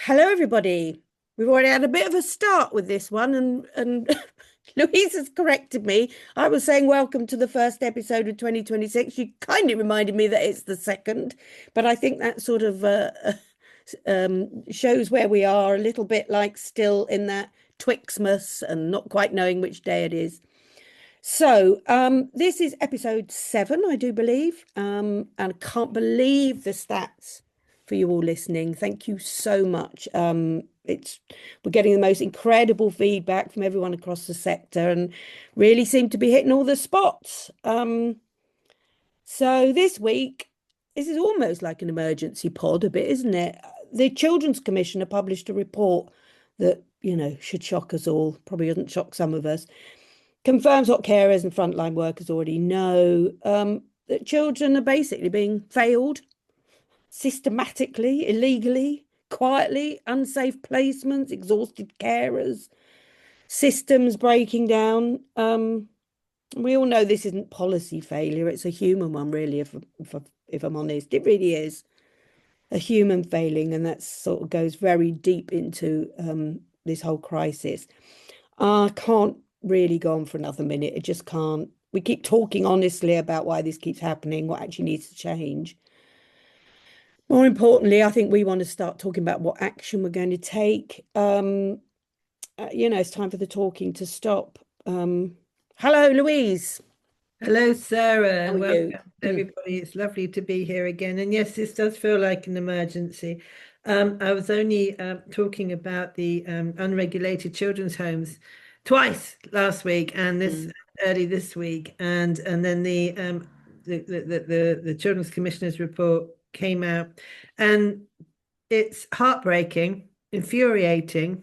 Hello, everybody. We've already had a bit of a start with this one, and Louise has corrected me. I was saying welcome to the first episode of 2026. She kindly reminded me that it's the second, but I think that sort of shows where we are a little bit like still in that Twixmas and not quite knowing which day it is. So, this is episode 7, I do believe. And I can't believe the stats for you all listening. Thank you so much. We're getting the most incredible feedback from everyone across the sector and really seem to be hitting all the spots. So this week, this is almost like an emergency pod a bit, isn't it? The Children's Commissioner published a report that, should shock us all, probably doesn't shock some of us. Confirms what carers and frontline workers already know, that children are basically being failed systematically, illegally, quietly, unsafe placements, exhausted carers, systems breaking down. We all know this isn't policy failure, it's a human one, really, if I'm honest. It really is a human failing, and that sort of goes very deep into this whole crisis. I can't really go on for another minute. It just can't. We keep talking honestly about why this keeps happening, what actually needs to change. More importantly, I think we want to start talking about what action we're going to take. It's time for the talking to stop. Hello, Louise. Hello, Sarah, How and are you? welcome everybody. It's lovely to be here again. And yes, this does feel like an emergency. I was only talking about the unregulated children's homes twice last week and this early this week, and then the Children's Commissioner's report came out, and it's heartbreaking, infuriating,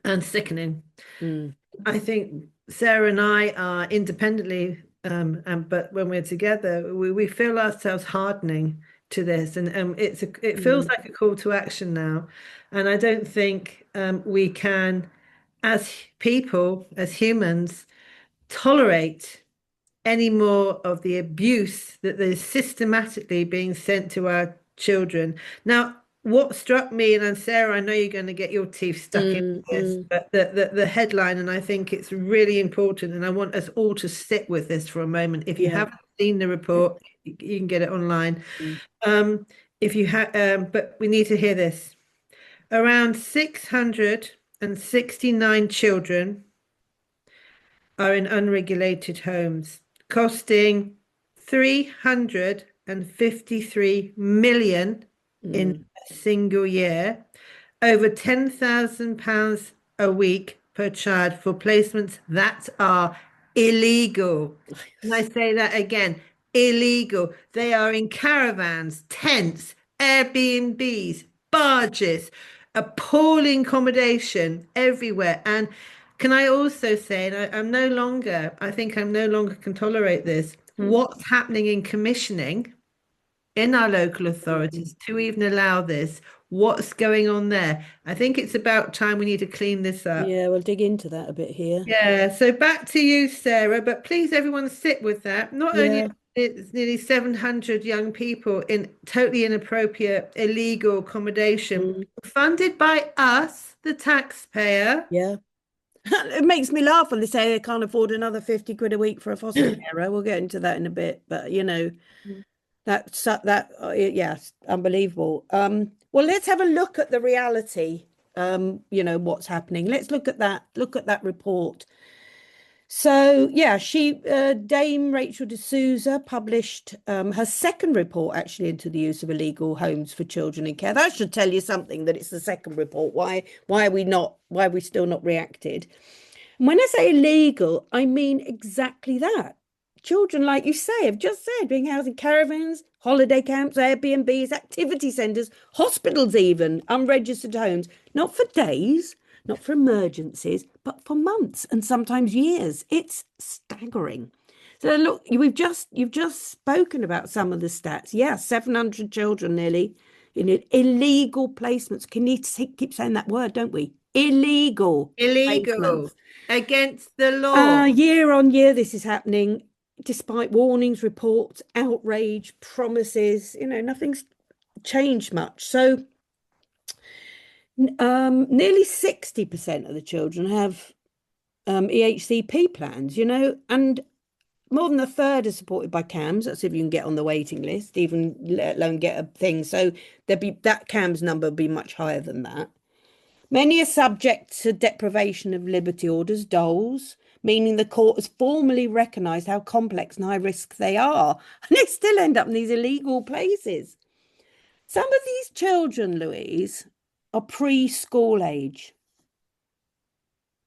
and sickening. Mm. I think Sarah and I are independently, but when we're together, we feel ourselves hardening to this, and it feels like a call to action now. And I don't think we can, as people, as humans, tolerate any more of the abuse that is systematically being sent to our children. Now, what struck me, and Sarah, I know you're going to get your teeth stuck in this, but the headline, and I think it's really important, and I want us all to sit with this for a moment. If you Yeah. haven't seen the report, you can get it online. Mm. If you have, but we need to hear this. Around 669 children are in unregulated homes, costing 353 million in Mm. a single year, over £10,000 a week per child for placements that are illegal. And I say that again, illegal. They are in caravans, tents, Airbnbs, barges, appalling accommodation everywhere. And can I also say, and I think I'm no longer can tolerate this, what's happening in commissioning in our local authorities to even allow this? What's going on there? I think it's about time we need to clean this up. Yeah, we'll dig into that a bit here. Yeah, so back to you, Sarah, but please everyone sit with that. Not only Yeah. it's nearly 700 young people in totally inappropriate illegal accommodation Mm. funded by us, the taxpayer. Yeah. It makes me laugh when they say they can't afford another 50 quid a week for a foster carer. We'll get into that in a bit, but yes, unbelievable. Well, let's have a look at the reality. What's happening. Let's look at that report. So yeah, Dame Rachel D'Souza published her second report actually into the use of illegal homes for children in care. That should tell you something that it's the second report. Why are we still not reacted? And when I say illegal, I mean exactly that. Children, like you say, have just said, being housed in caravans, holiday camps, Airbnbs, activity centres, hospitals, even unregistered homes, not for days, not for emergencies, but for months and sometimes years. It's staggering. So look, you've just spoken about some of the stats. Yeah, 700 children nearly in illegal placements. Can you keep saying that word, don't we? Illegal Illegal placements. against the law. Year on year, this is happening, despite warnings, reports, outrage, promises. Nothing's changed much. So Nearly 60% of the children have EHCP plans, and more than a third are supported by CAMS. That's if you can get on the waiting list, even let alone get a thing. So there'd be that CAMS number would be much higher than that. Many are subject to deprivation of liberty orders, doles, meaning the court has formally recognised how complex and high risk they are, and they still end up in these illegal places. Some of these children, Louise, are preschool age.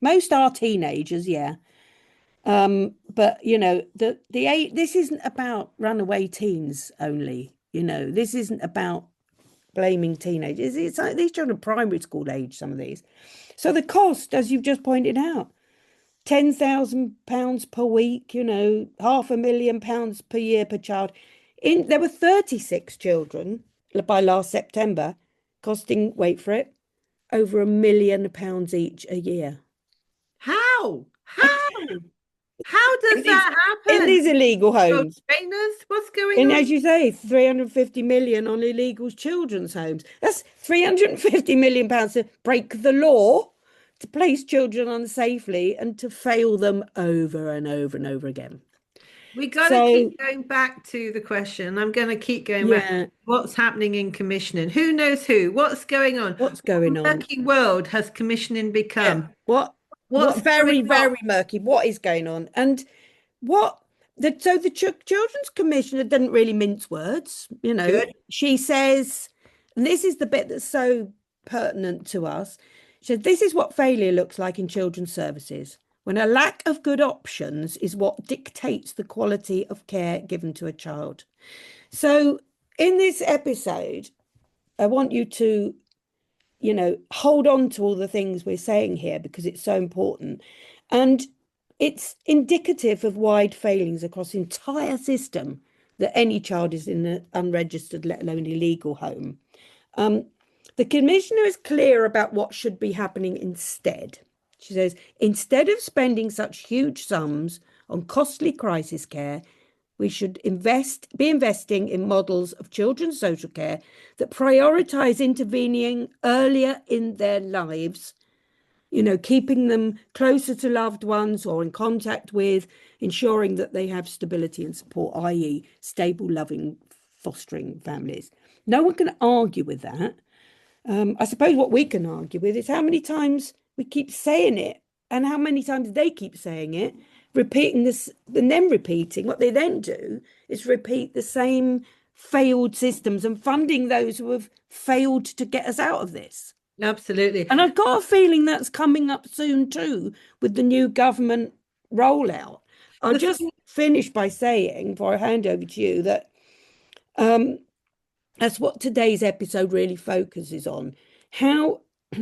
Most are teenagers, yeah. But this isn't about runaway teens only. This isn't about blaming teenagers. It's like these children are primary school age, some of these. So the cost, as you've just pointed out, £10,000 per week, £500,000 per year per child. There were 36 children by last September, costing, wait for it, over £1 million each a year. How? How does that In happen? these illegal Oh, homes. trainers, what's going And on? as you say, 350 million on illegal children's homes. That's 350 million pounds to break the law, to place children unsafely, and to fail them over and over and over again. We got to So, keep going back to the question. I'm going to keep going back. yeah, What's happening in commissioning? Who knows who? What's going on? what's going What on? murky world has commissioning Yeah. become? What What's going very, on? very murky. What is going on? And what the Children's Commissioner didn't really mince words. Good. She says, and this is the bit that's so pertinent to us. She said, this is what failure looks like in children's services, when a lack of good options is what dictates the quality of care given to a child. So in this episode, I want you to hold on to all the things we're saying here because it's so important. And it's indicative of wide failings across the entire system that any child is in an unregistered, let alone illegal home. The commissioner is clear about what should be happening instead. She says, instead of spending such huge sums on costly crisis care, we should be investing in models of children's social care that prioritize intervening earlier in their lives, keeping them closer to loved ones or in contact with, ensuring that they have stability and support, i.e., stable, loving, fostering families. No one can argue with that. I suppose what we can argue with is how many times we keep saying it and how many times they keep saying it, repeating this and then repeating. What they then do is repeat the same failed systems and funding those who have failed to get us out of this. Absolutely. And I've got a feeling that's coming up soon too with the new government rollout. I'll The just thing, finish by saying, before I hand over to you, that that's what today's episode really focuses on. How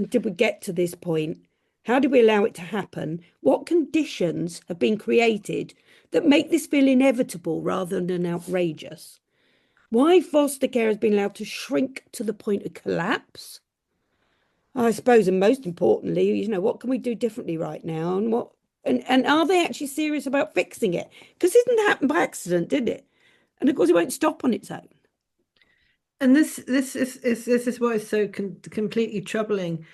did we get to this point? How did we allow it to happen? What conditions have been created that make this feel inevitable rather than outrageous? Why foster care has been allowed to shrink to the point of collapse? I suppose, and most importantly, what can we do differently right now? And are they actually serious about fixing it? Because it didn't happen by accident, did it? And of course, it won't stop on its own. and this is what is so completely troubling.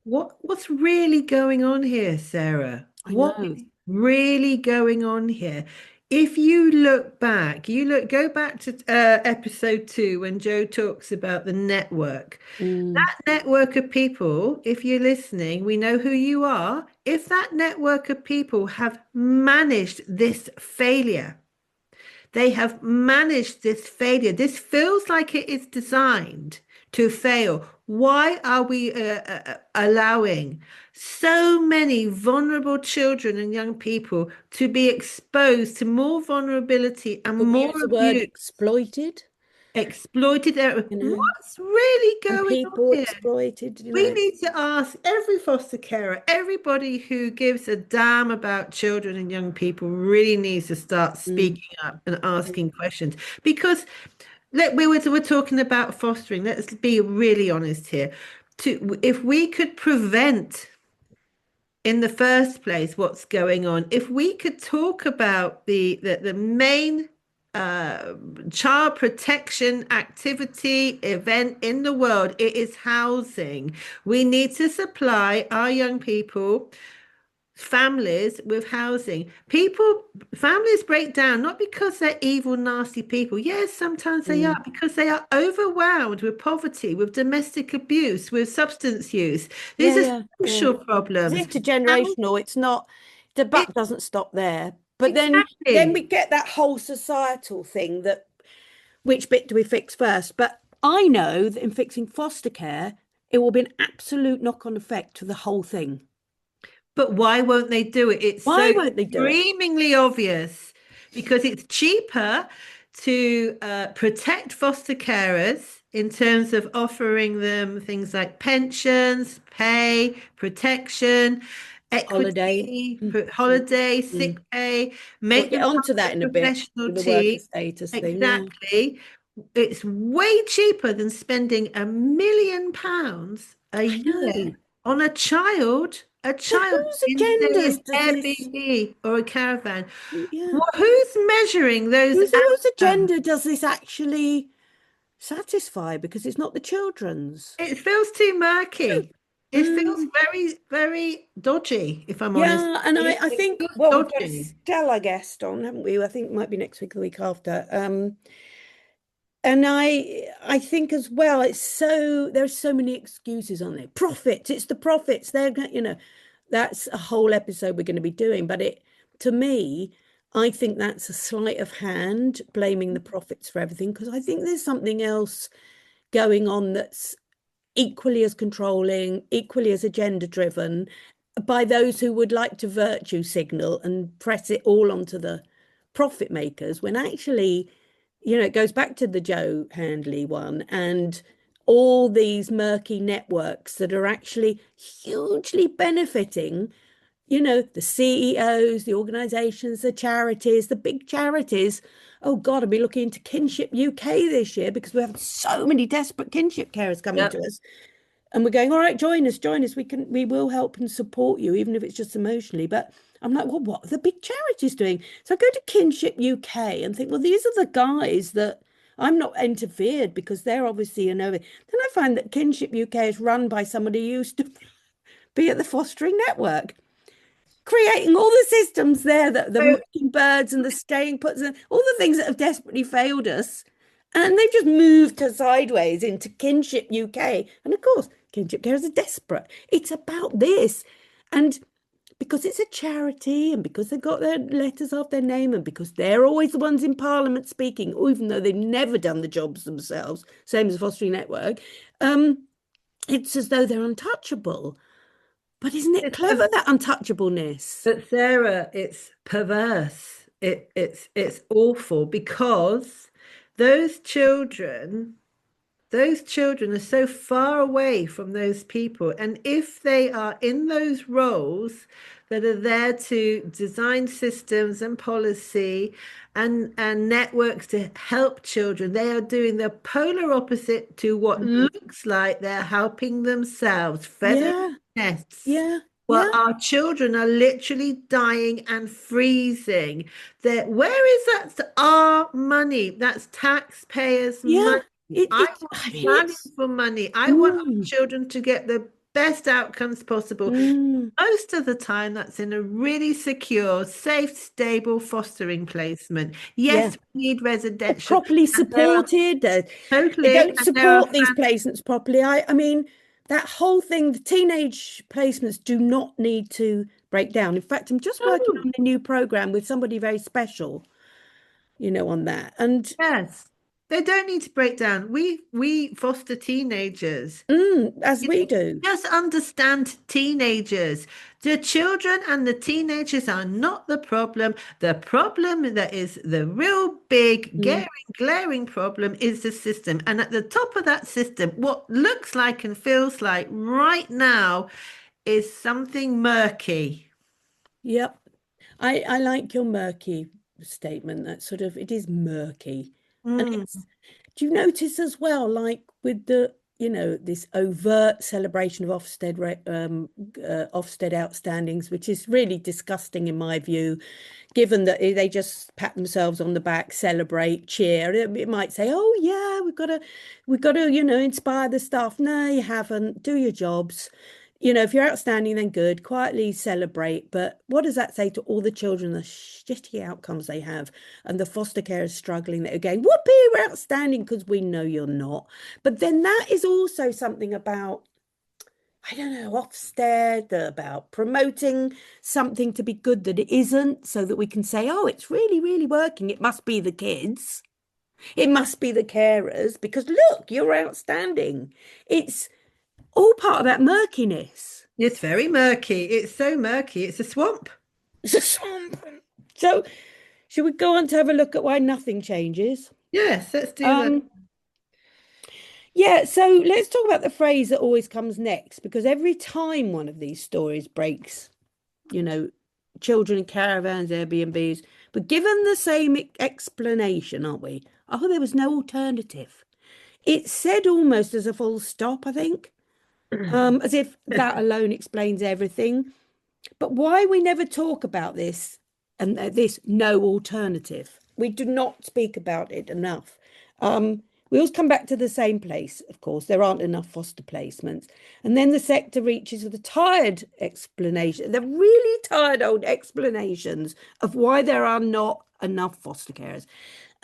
What's really going on here, Sarah? I What know. is really going on here? If you look back, go back to episode 2 when Joe talks about the network. Mm. That network of people, if you're listening, we know who you are. If that network of people have managed this failure, they have managed this failure. This feels like it is designed to fail. Why are we allowing so many vulnerable children and young people to be exposed to more vulnerability and Can we more use the word abuse, exploited? exploited? You know, What's really and going on people here? exploited, We need to ask every foster carer, everybody who gives a damn about children and young people really needs to start Mm. speaking up and asking questions. Because we're talking about fostering. Let's be really honest here. If we could prevent in the first place what's going on, if we could talk about the main uh, child protection activity event in the world. It is housing. We need to supply our young people, families with housing. Families break down not because they're evil, nasty people. Yes, sometimes they are, Mm. because they are overwhelmed with poverty, with domestic abuse, with substance use. Yeah, These are yeah, yeah. social It's problems. How- intergenerational. It's not, the it- buck doesn't stop there. But then we exactly. get that whole societal thing that which bit do we fix first? But I know that in fixing foster care, it will be an absolute knock-on effect to the whole thing. But why won't they do it? It's Why so won't they do it? screamingly obvious because it's cheaper to protect foster carers in terms of offering them things like pensions, pay, protection, Holiday. equity, Mm, mm, holiday, mm. sick pay, We'll make get them onto part that of in a the bit professional with the worker team. status thing. Yeah. Exactly. It's way cheaper than spending £1 million a I know. year on a So child whose in, say, an agendas does this? Airbnb or a caravan. Yeah. Who's measuring those Whose outcomes? agenda does this actually satisfy? Because it's not the children's. It feels too murky. It feels Mm. very, very dodgy, if I'm honest. Yeah, and I It think, feels well, we've got a dodgy. stellar guest on, haven't we? I think it might be next week or the week after. And I think as well, there's so many excuses on it. Profits, it's the profits. That's a whole episode we're going to be doing. But to me, I think that's a sleight of hand, blaming the profits for everything, because I think there's something else going on that's equally as controlling, equally as agenda driven by those who would like to virtue signal and press it all onto the profit makers when actually, it goes back to the Joe Handley one and all these murky networks that are actually hugely benefiting, the CEOs, the organizations, the charities, the big charities. Oh God, I'll be looking into Kinship UK this year because we have so many desperate kinship carers coming to Yep. us. And we're going, all right, join us. We will help and support you, even if it's just emotionally. But I'm like, well, what are the big charities doing? So I go to Kinship UK and think, well, these are the guys that I'm not interfered because they're obviously over. Then I find that Kinship UK is run by somebody who used to be at the fostering network, creating all the systems there, that the So mockingbirds and the staying puts and all the things that have desperately failed us. And they've just moved to sideways into Kinship UK. And of course, Kinship Carers are desperate. It's about this. And because it's a charity and because they've got their letters off their name and because they're always the ones in Parliament speaking, even though they've never done the jobs themselves, same as the Fostering Network, it's as though they're untouchable. But isn't it it's clever, that untouchableness? But Sarah, it's perverse. It's awful because those children, those children are so far away from those people. And if they are in those roles that are there to design systems and policy and networks to help children, they are doing the polar opposite to what Mhm. looks like they're helping themselves, feathering Yeah, nests. yeah, Well, yeah, our children are literally dying and freezing. Where is that? It's our money. That's taxpayers' yeah. money. I want I mean, value it's, for money. I want our mm, children to get the best outcomes possible. mm, Most of the time, that's in a really secure, safe, stable fostering placement. yeah. Yes, we need They're residential, properly and there are supported. They totally, don't and there are support these placements properly. I mean, that whole thing, the teenage placements do not need to break down. In fact, I'm just working no, on a new program with somebody very special, on that. And yes, they don't need to break down. We foster teenagers. as You we do. just understand teenagers. The children and the teenagers are not the problem. The problem that is the real big, Mm, glaring problem is the system. And at the top of that system, what looks like and feels like right now is something murky. yep. I like your murky statement. That it is murky. And Mm, do you notice as well, like with the this overt celebration of Ofsted outstandings, which is really disgusting in my view, given that they just pat themselves on the back, celebrate, cheer. It might say, "Oh yeah, we've got to, inspire the staff." No, you haven't. Do your jobs. If you're outstanding, then good. Quietly celebrate. But what does that say to all the children, the shitty outcomes they have, and the foster carers struggling that are going, "Whoopee, we're outstanding," because we know you're not. But then that is also something about, I don't know, Ofsted, about promoting something to be good that it isn't, so that we can say, "Oh, it's really, really working. It must be the kids. It must be the carers, because look, you're outstanding." It's all part of that murkiness. It's very murky. It's so murky. It's a swamp. It's a swamp. So, should we go on to have a look at why nothing changes? Yes, let's do that. Um, yeah, so let's talk about the phrase that always comes next, because every time one of these stories breaks, you know, children in caravans, Airbnbs, but given the same explanation, aren't we? Oh, there was no alternative. It's said almost as a full stop, I think, as if that alone explains everything. But why we never talk about this and this no alternative? We do not speak about it enough. We always come back to the same place, of course. There aren't enough foster placements. And then the sector reaches for the tired explanation, the really tired old explanations of why there are not enough foster carers.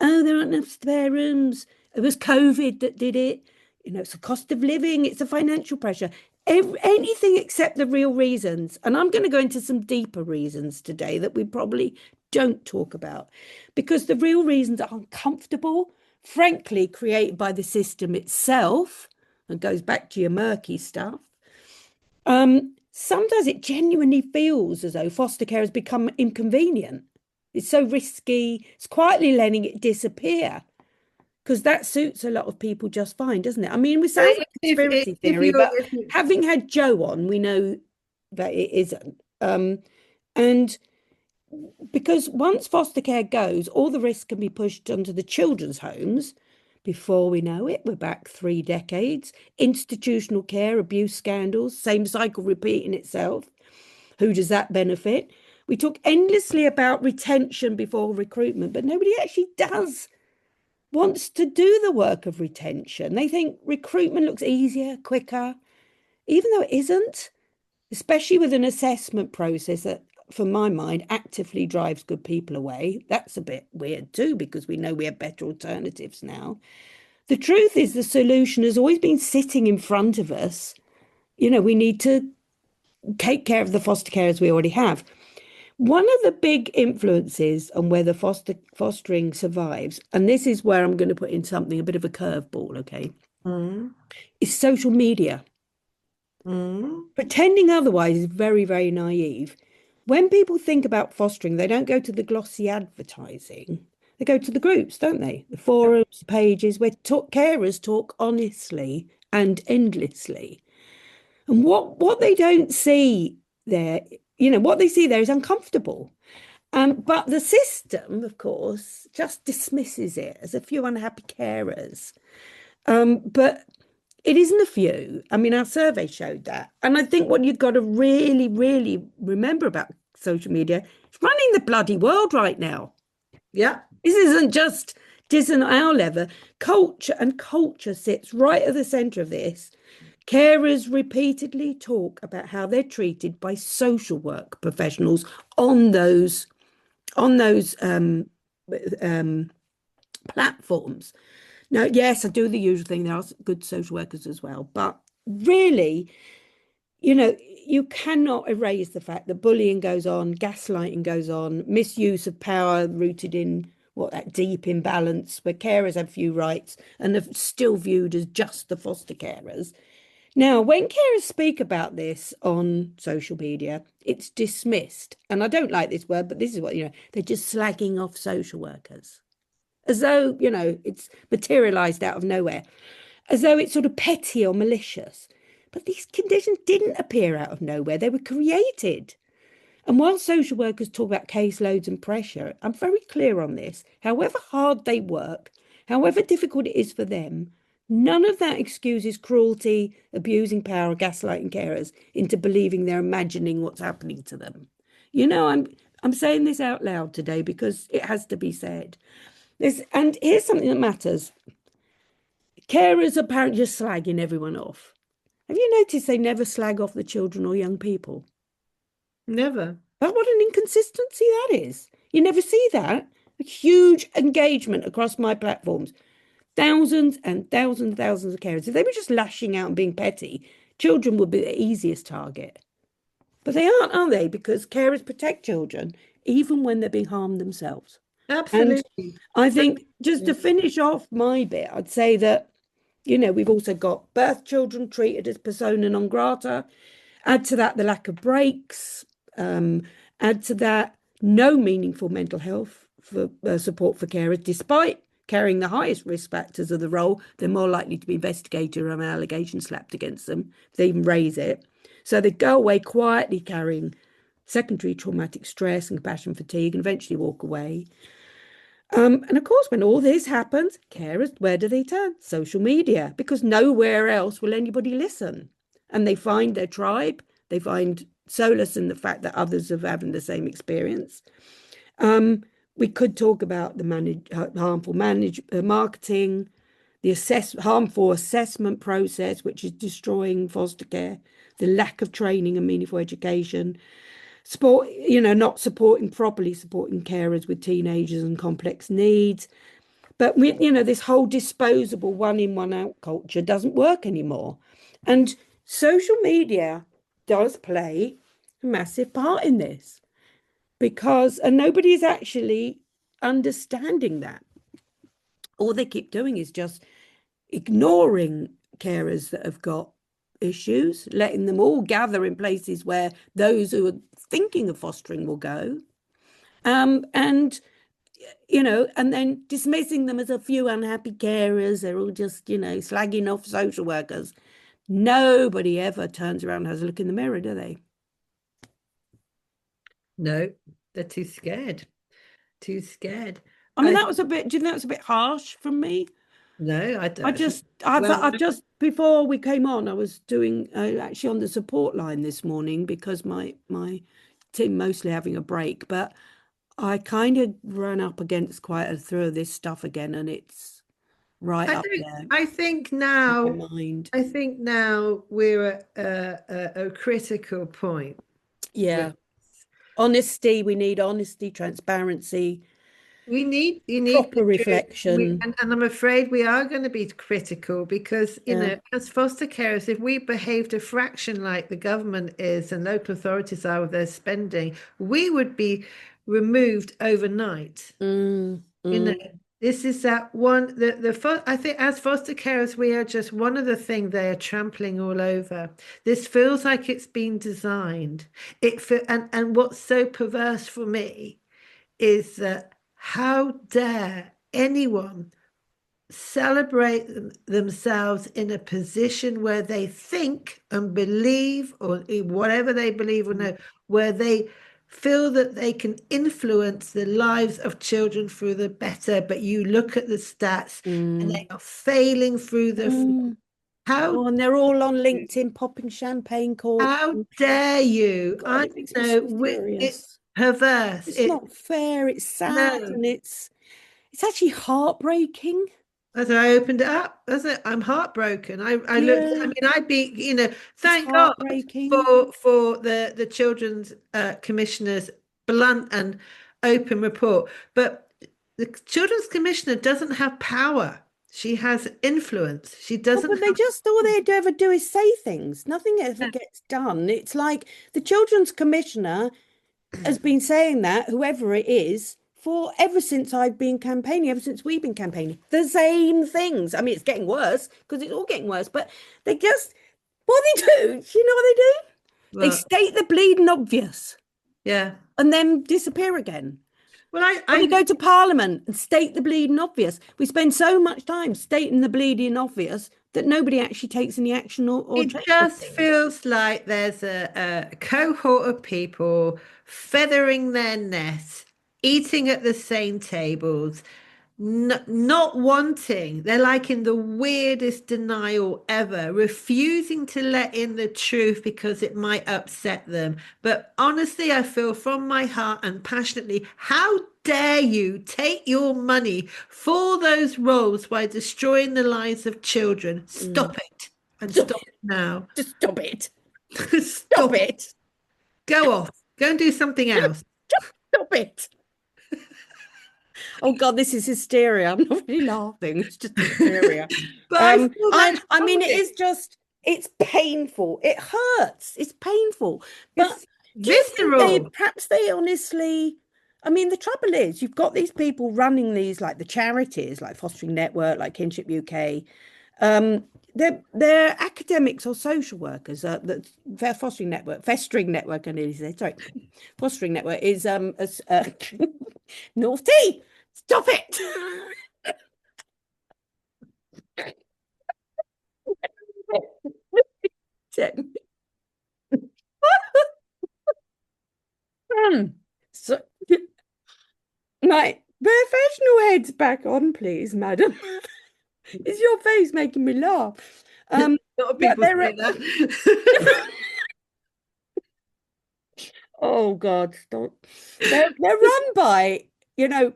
Oh, there aren't enough spare rooms. It was COVID that did it. It's a cost of living, it's a financial pressure. Anything except the real reasons. And I'm going to go into some deeper reasons today that we probably don't talk about, because the real reasons are uncomfortable, frankly, created by the system itself, and goes back to your murky stuff. Sometimes it genuinely feels as though foster care has become inconvenient. It's so risky. It's quietly letting it disappear, because that suits a lot of people just fine, doesn't it? I mean, we sound like conspiracy theory, but having had Joe on, we know that it isn't. And because once foster care goes, all the risk can be pushed onto the children's homes. Before we know it, we're back 3 decades. Institutional care, abuse scandals, same cycle repeating itself. Who does that benefit? We talk endlessly about retention before recruitment, but nobody actually wants to do the work of retention. They think recruitment looks easier, quicker, even though it isn't, especially with an assessment process that, for my mind, actively drives good people away. That's a bit weird too, because we know we have better alternatives now. The truth is, the solution has always been sitting in front of us. We need to take care of the foster carers we already have. One of the big influences on whether fostering survives, and this is where I'm going to put in something, a bit of a curveball, okay, is social media. Pretending otherwise is very, very naive. When people think about fostering, they don't go to the glossy advertising. They go to the groups, don't they? The forums, pages where carers talk honestly and endlessly. And what they don't see there, what they see there is uncomfortable. But the system, of course, just dismisses it as a few unhappy carers. But it isn't a few. I mean, our survey showed that. And I think what you've got to really, really remember about social media, it's running the bloody world right now. Yeah. This isn't our level. Culture sits right at the centre of this. Carers repeatedly talk about how they're treated by social work professionals on those platforms. Now, yes, I do the usual thing. There are good social workers as well, but really, you cannot erase the fact that bullying goes on, gaslighting goes on, misuse of power rooted in that deep imbalance where carers have few rights and are still viewed as just the foster carers. Now, when carers speak about this on social media, it's dismissed. And I don't like this word, but this is what, they're just slagging off social workers. As though, it's materialized out of nowhere. As though it's sort of petty or malicious. But these conditions didn't appear out of nowhere. They were created. And while social workers talk about caseloads and pressure, I'm very clear on this. However hard they work, however difficult it is for them, None of that excuses cruelty, abusing power, gaslighting carers into believing they're imagining what's happening to them. You know, I'm saying this out loud today because it has to be said. And here's something that matters. Carers are apparently just slagging everyone off. Have you noticed they never slag off the children or young people? Never. But what an inconsistency that is. You never see that. A huge engagement across my platforms. Thousands and thousands and thousands of carers. If they were just lashing out and being petty, children would be the easiest target. But they aren't, are they? Because carers protect children even when they're being harmed themselves. And Absolutely. I think just to finish off my bit, I'd say that, we've also got birth children treated as persona non grata. Add to that the lack of breaks. Add to that no meaningful mental health for support for carers, despite carrying the highest risk factors of the role. They're more likely to be investigated or an allegation slapped against them if they even raise it. So they go away quietly carrying secondary traumatic stress and compassion fatigue and eventually walk away. And of course, when all this happens, carers, where do they turn? Social media, because nowhere else will anybody listen. And they find their tribe, they find solace in the fact that others have having the same experience. We could talk about the harmful marketing, the harmful assessment process, which is destroying foster care, the lack of training and meaningful education, not supporting properly supporting carers with teenagers and complex needs. But this whole disposable one in, one out culture doesn't work anymore. And social media does play a massive part in this and nobody is actually understanding that. All they keep doing is just ignoring carers that have got issues, letting them all gather in places where those who are thinking of fostering will go. And and then dismissing them as a few unhappy carers. They're all just, slagging off social workers. Nobody ever turns around and has a look in the mirror, do they? No, they're too scared. Too scared. I mean, I that was a bit, do you think that was a bit harsh from me? no, I I don't. just, Well, I've just, before we came on, I was doing actually on the support line this morning because my team mostly having a break, but I kind of ran up against quite a through of this stuff again, and it's right I up think there I think in now my mind. I think now we're at a critical point with Yeah. Honesty, we need honesty, transparency, you need the proper truth. reflection. And I'm afraid we are going to be critical because, Yeah. as foster carers, if we behaved a fraction like the government is and local authorities are with their spending, we would be removed overnight. Mm, You know, mm, this is that one I think as foster carers, we are just one of the things they are trampling all over. This feels like it's been designed. And what's so perverse for me is that how dare anyone celebrate themselves in a position where they think and believe, or whatever they believe or know, where they feel that they can influence the lives of children for the better. But you look at the stats and mm, they are failing through the. mm. How Oh, and they're all on LinkedIn popping champagne corks. how dare you? God, I it makes me know so it's furious. perverse. It's It not fair. It's sad, no. and it's actually heartbreaking. As I opened it up, as I'm heartbroken. I looked, I Yeah, mean, I'd be, it's thank God heartbreaking. for the children's commissioner's blunt and open report. But the children's commissioner doesn't have power. She has influence. She Oh, doesn't but they have. just all they ever do is say things. Nothing ever gets done. It's like the children's commissioner has been saying that, whoever it is, for ever since I've been campaigning, ever since we've been campaigning, the same things. I mean, it's getting worse because it's all getting worse, but they just, what they do, you know what they do? They Well, state the bleeding obvious yeah. and then disappear again. Well, Or they go to Parliament and state the bleeding obvious. We spend so much time stating the bleeding obvious that nobody actually takes any action or it addresses just things. feels like there's a cohort of people feathering their nest, eating at the same tables, Not wanting. They're like in the weirdest denial ever, refusing to let in the truth because it might upset them. But honestly, I feel from my heart and passionately, how dare you take your money for those roles by destroying the lives of children? Mm. Stop it and Stop stop it. it now. Just stop it. Stop Stop it. it. Go off. Go and do something Just else. stop it. Oh God, this is hysteria. I'm not really laughing. It's just hysteria. But I feel that's I wrong mean, with it it. is just, it's painful. It hurts. It's painful. But It's do you think they, visceral. perhaps they honestly, I mean, the trouble is you've got these people running these, like the charities, like Fostering Network, like Kinship UK. Um, they're academics or social workers. Their Fostering Network, I nearly said, sorry, Fostering Network is naughty. Stop it. So, my professional head's back on, please, madam. Is your face making me laugh? A Um, lot of but people they're say that. oh God, stop. They're run by,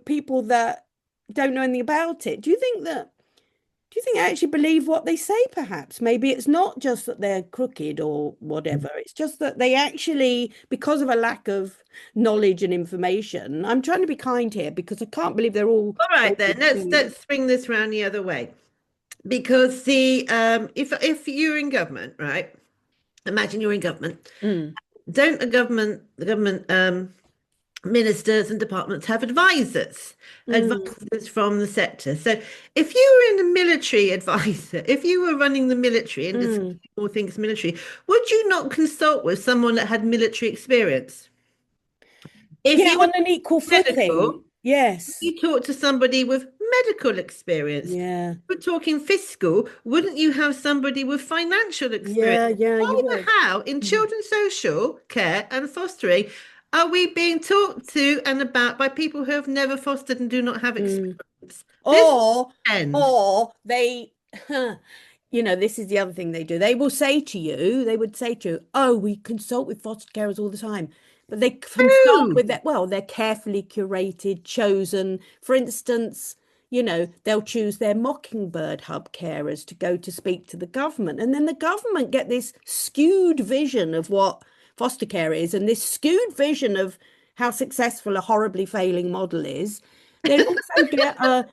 people that don't know anything about it. Do you think they actually believe what they say, perhaps? Maybe it's not just that they're crooked or whatever. It's just that they actually, because of a lack of knowledge and information, I'm trying to be kind here because I can't believe they're all All right voted then, for you. let's swing this round the other way. Because the if you're in government, right? Imagine you're in government. Mm, Don't the government ministers and departments have advisors, mm, advisors from the sector. So if you were in the military advisor, if you were running the military and discussing mm. all things military, would you not consult with someone that had military experience? If Yeah, you were on an equal footing. medical, Yes. you talk to somebody with medical experience. Yeah. We're talking fiscal. Wouldn't you have somebody with financial experience? Yeah, yeah, you Why the would. hell in Mm. children's social care and fostering are we being talked to and about by people who have never fostered and do not have Mm. experience? This Or, end. or they, this is the other thing they do. They will say to you, they would say to you, oh, we consult with foster carers all the time. But they consult Who? with that, well, they're carefully curated, chosen. For instance, they'll choose their Mockingbird hub carers to go to speak to the government. And then the government get this skewed vision of what foster care is and this skewed vision of how successful a horribly failing model is. They'll also get a,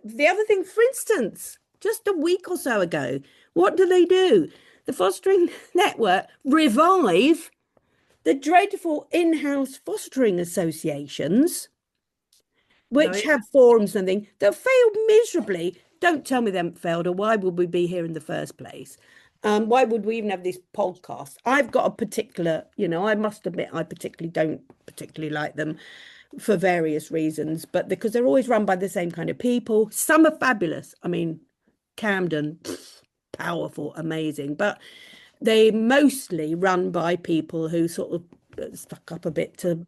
the other thing, for instance, just a week or so ago, what do? The Fostering Network revive the dreadful in-house fostering associations, Oh, which yeah. have forums and things that failed miserably. Don't tell me they haven't failed, or why would we be here in the first place? Why would we even have this podcast? I've got a particular, I must admit, I particularly don't particularly like them for various reasons, but because they're always run by the same kind of people. Some are fabulous. I mean, Camden, powerful, amazing, but they mostly run by people who sort of stuck up a bit to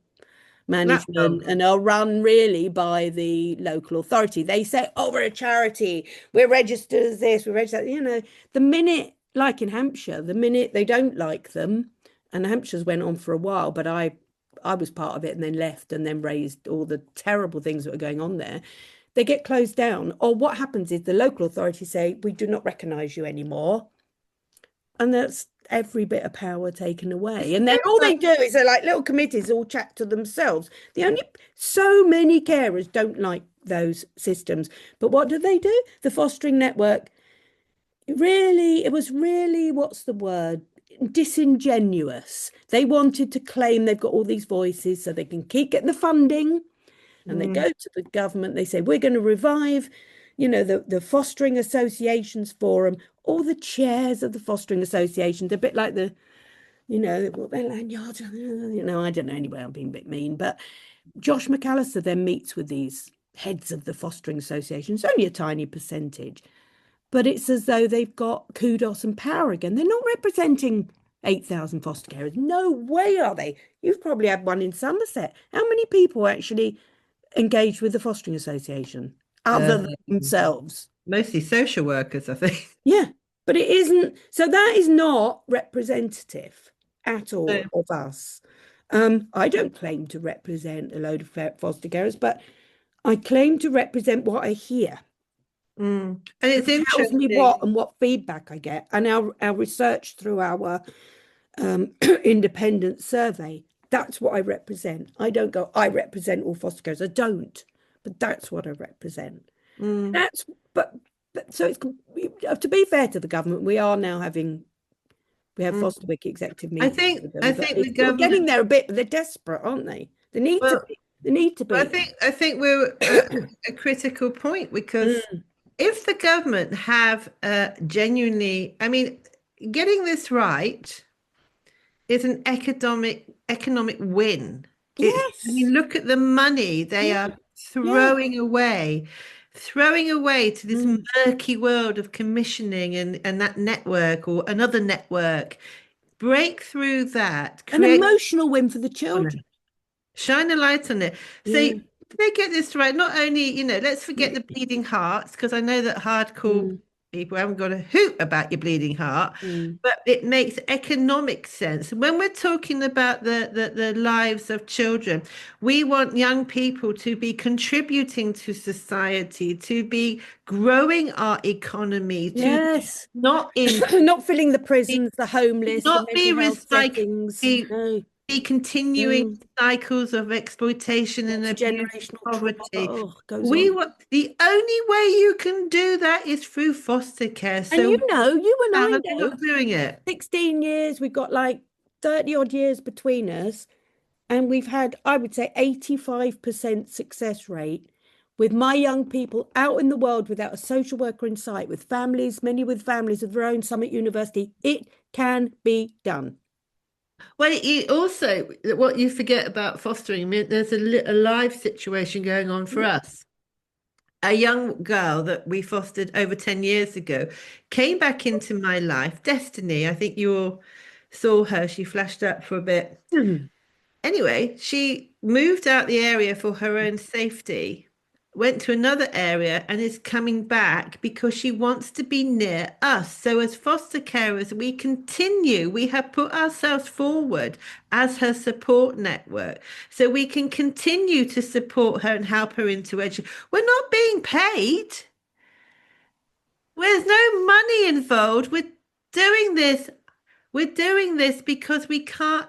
management Lapdog. and are run really by the local authority. They say, oh, we're a charity, we're registered as this, we're registered, the minute, like in Hampshire, the minute they don't like them, and Hampshire's went on for a while, but I was part of it and then left and then raised all the terrible things that were going on there. They get closed down. Or what happens is the local authorities say, we do not recognise you anymore. And that's every bit of power taken away. And then all they do is they're like little committees all chat to themselves. The only so many carers don't like those systems. But what do? The fostering network really, it was really, what's the word? Disingenuous. They wanted to claim they've got all these voices so they can keep getting the funding. And they Mm. go to the government, they say, we're going to revive, the Fostering Associations Forum, all the chairs of the Fostering Associations, a bit like their lanyards, I don't know, anyway, I'm being a bit mean, but Josh McAllister then meets with these heads of the Fostering Association. It's only a tiny percentage, but it's as though they've got kudos and power again. They're not representing 8,000 foster carers. No way are they. You've probably had one in Somerset. How many people actually engaged with the fostering association other Uh, than themselves? Mostly social workers, I think. Yeah, but it isn't. So that is not representative at No. all of us. I don't claim to represent a load of foster carers, but I claim to represent what I hear. Mm. And Who it's tells me interesting. what and what feedback I get, and our research through our independent survey. That's what I represent. I don't go, I represent all foster carers. I don't, but that's what I represent. Mm. That's but, so it's to be fair to the government, we have Mm. FosterWiki executive I meetings think with I them, but think the we're getting government. there a bit. But they're desperate, aren't they? They need to Well, be. They need to be. I think we're at a critical point because Mm, if the government have genuinely, I mean, getting this right is an economic win. It's, I mean, yes. look at the money they Yeah. are Yeah. throwing away to this Mm. murky world of commissioning and that network or another network. Break through that, An create emotional win for the children. shine a light on it. So Yeah. if they get this right, not only, let's forget the bleeding hearts, because I know that hardcore Mm, people haven't got a hoot about your bleeding heart, mm. but it makes economic sense. When we're talking about the lives of children, we want young people to be contributing to society, to be growing our economy, to Yes. not in Not filling the prisons, the homeless, the not be mental health recycling, settings. be, No. be continuing Mm. cycles of exploitation and abuse and Multi-generational trauma. poverty. Oh, goes We on. want the only way you can do that is through foster care. And So you and how I are they know, not doing it? 16 years, we've got like 30 odd years between us, and we've had, I would say, 85% success rate with my young people out in the world without a social worker in sight, with families, many with families of their own, some at university. It can be done. Well, you also what you forget about fostering. I mean, there's a live situation going on for us. A young girl that we fostered over 10 years ago came back into my life. Destiny, I think you all saw her. She flashed up for a bit. Mm. Anyway, she moved out the area for her own safety, went to another area, and is coming back because she wants to be near us. So, as foster carers, we have put ourselves forward as her support network so we can continue to support her and help her into education. We're not being paid. There's no money involved. Doing this we're doing this because we can't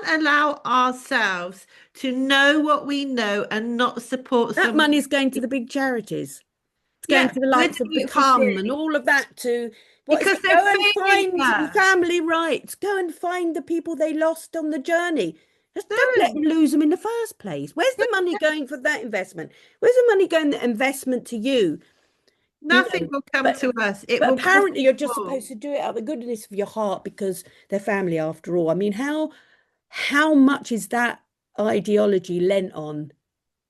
allow ourselves to know what we know and not support That someone. money's going to the big charities. It's going Yeah, to the we're likes of doing it for Become and free all of that to what is because it? they're Go and failing find her. family rights. Go and find the people they lost on the journey. Just don't let No, them lose them in the first place. Where's the money going for that investment? Where's the money going, the investment to you? You nothing know, will come but to us. It but will cost apparently you're us just more. supposed to do it out of the goodness of your heart because they're family after all. I mean, how much is that ideology lent on?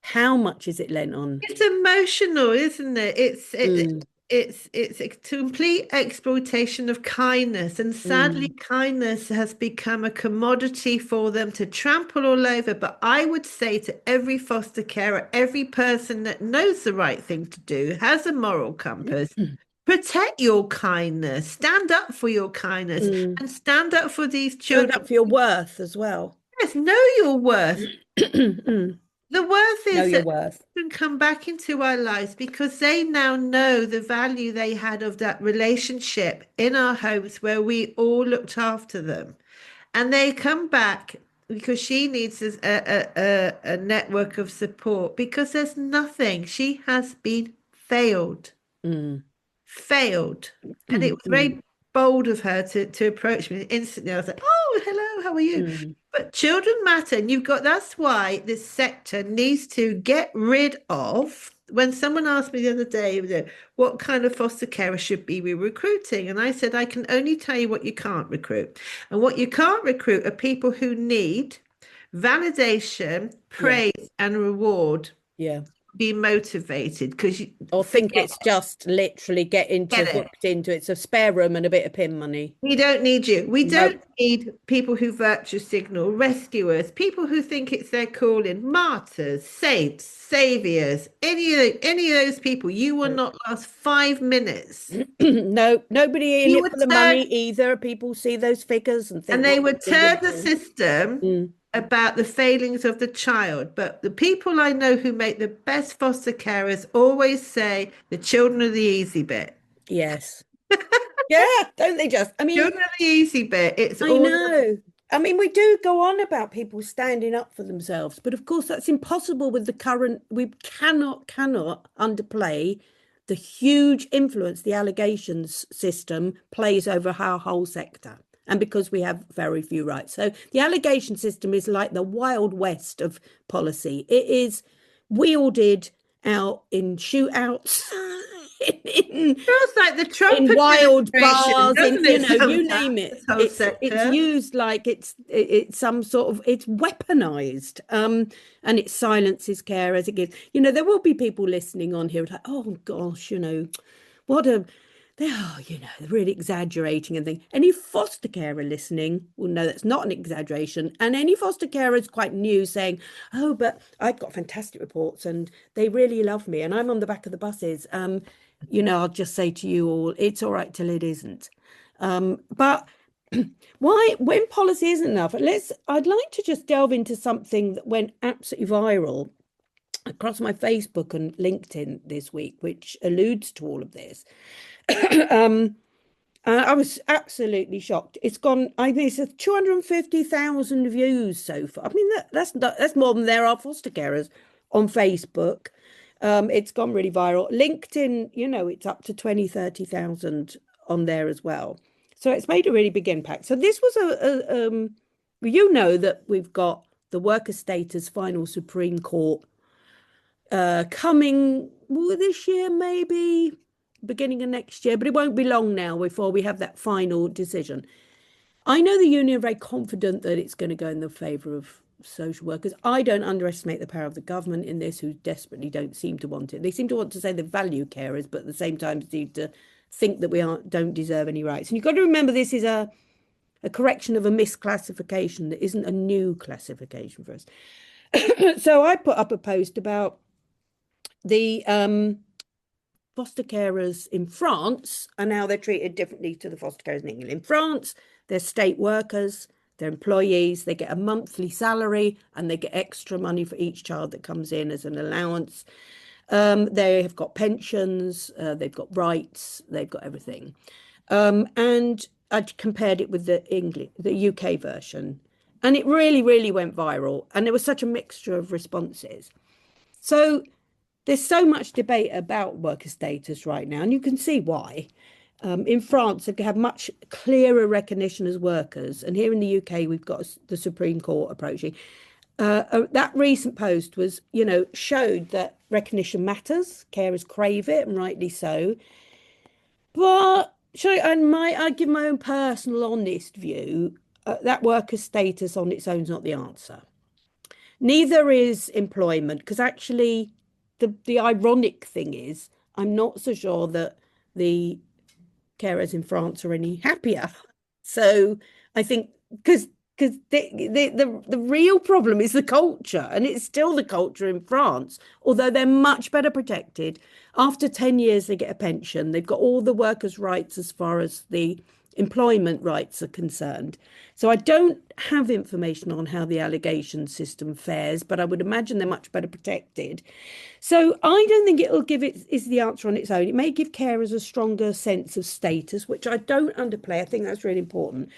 How much is it lent on? It's emotional, isn't it? Mm, It's a complete exploitation of kindness, and sadly, mm, kindness has become a commodity for them to trample all over. But I would say to every foster carer, every person that knows the right thing to do, has a moral compass, mm, protect your kindness, stand up for your kindness, mm. and stand up for these Stand children. up for your worth as well. Yes, know your worth. Mm. The worth Know is your that worth. can come back into our lives because they now know the value they had of that relationship in our homes where we all looked after them. And they come back because she needs a network of support because there's nothing. She has been Mm, failed. And it mm, was mm, very bold of her to approach me instantly. I was like, oh, hello, how are you? mm. But children matter. And that's why this sector needs to get rid of. When someone asked me the other day, what kind of foster carer should be we recruiting? And I said, I can only tell you what you can't recruit. And what you can't recruit are people who need validation, Yeah, praise, and reward yeah. be motivated because you Or think forget it's just literally it. hooked into it's a spare room and a bit of pin money. We don't need you. We Nope. don't need people who virtue signal, rescuers, people who think it's their calling, martyrs, saints, saviors, any of those people. You will not last 5 minutes. No, nobody in You it would for the turn money either. People see those figures and think, and what they are would we going turn to the do? system Mm, about the failings of the child. But the people I know who make the best foster carers always say the children are the easy bit. yes. Yeah, don't they just? I mean, Children are the easy bit. It's I all know. I mean, we do go on about people standing up for themselves, but of course that's impossible with the current. We cannot underplay the huge influence the allegations system plays over our whole sector. And because we have very few rights. So the allegation system is like the Wild West of policy. It is wielded out in shootouts, in feels like the Trump in wild administration, bars, in doesn't it, you sometimes, name this it. whole It's sector? used like it's some sort of it's weaponized. And it silences care as it gives. There will be people listening on here like, oh gosh, what a they are, they're really exaggerating and things. Any foster carer listening will know that's not an exaggeration. And any foster carer is quite new saying, oh, but I've got fantastic reports and they really love me and I'm on the back of the buses. I'll just say to you all, it's all right till it isn't. But why, when policy isn't enough, I'd like to just delve into something that went absolutely viral across my Facebook and LinkedIn this week, which alludes to all of this. um, I was absolutely shocked. It's gone, I think it's 250,000 views so far. I mean, that's more than there are foster carers on Facebook. It's gone really viral. LinkedIn, it's up to 20, 30,000 on there as well. So it's made a really big impact. So this was that we've got the worker status final Supreme Court coming this year, maybe beginning of next year, but it won't be long now before we have that final decision. I know the union are very confident that it's going to go in the favour of social workers. I don't underestimate the power of the government in this, who desperately don't seem to want it. They seem to want to say they value carers, but at the same time seem to think that we don't deserve any rights. And you've got to remember this is a correction of a misclassification that isn't a new classification for us. So I put up a post about the foster carers in France, and now they're treated differently to the foster carers in England. In France, they're state workers, they're employees, they get a monthly salary and they get extra money for each child that comes in as an allowance. They have got pensions, they've got rights, they've got everything. And I compared it with the UK version, and it really, really went viral. And there was such a mixture of responses. So there's so much debate about worker status right now, and you can see why. In France, they have much clearer recognition as workers, and here in the UK, we've got the Supreme Court approaching. That recent post was, showed that recognition matters. Carers crave it, and rightly so. But I give my own personal, honest view. That worker status on its own is not the answer. Neither is employment, because actually, the ironic thing is, I'm not so sure that the carers in France are any happier. So I think because the real problem is the culture, and it's still the culture in France, although they're much better protected. After 10 years, they get a pension. They've got all the workers' rights as far as the employment rights are concerned. So I don't have information on how the allegation system fares, but I would imagine they're much better protected. So I don't think it'll give it is the answer on its own. It may give carers a stronger sense of status, which I don't underplay. I think that's really important.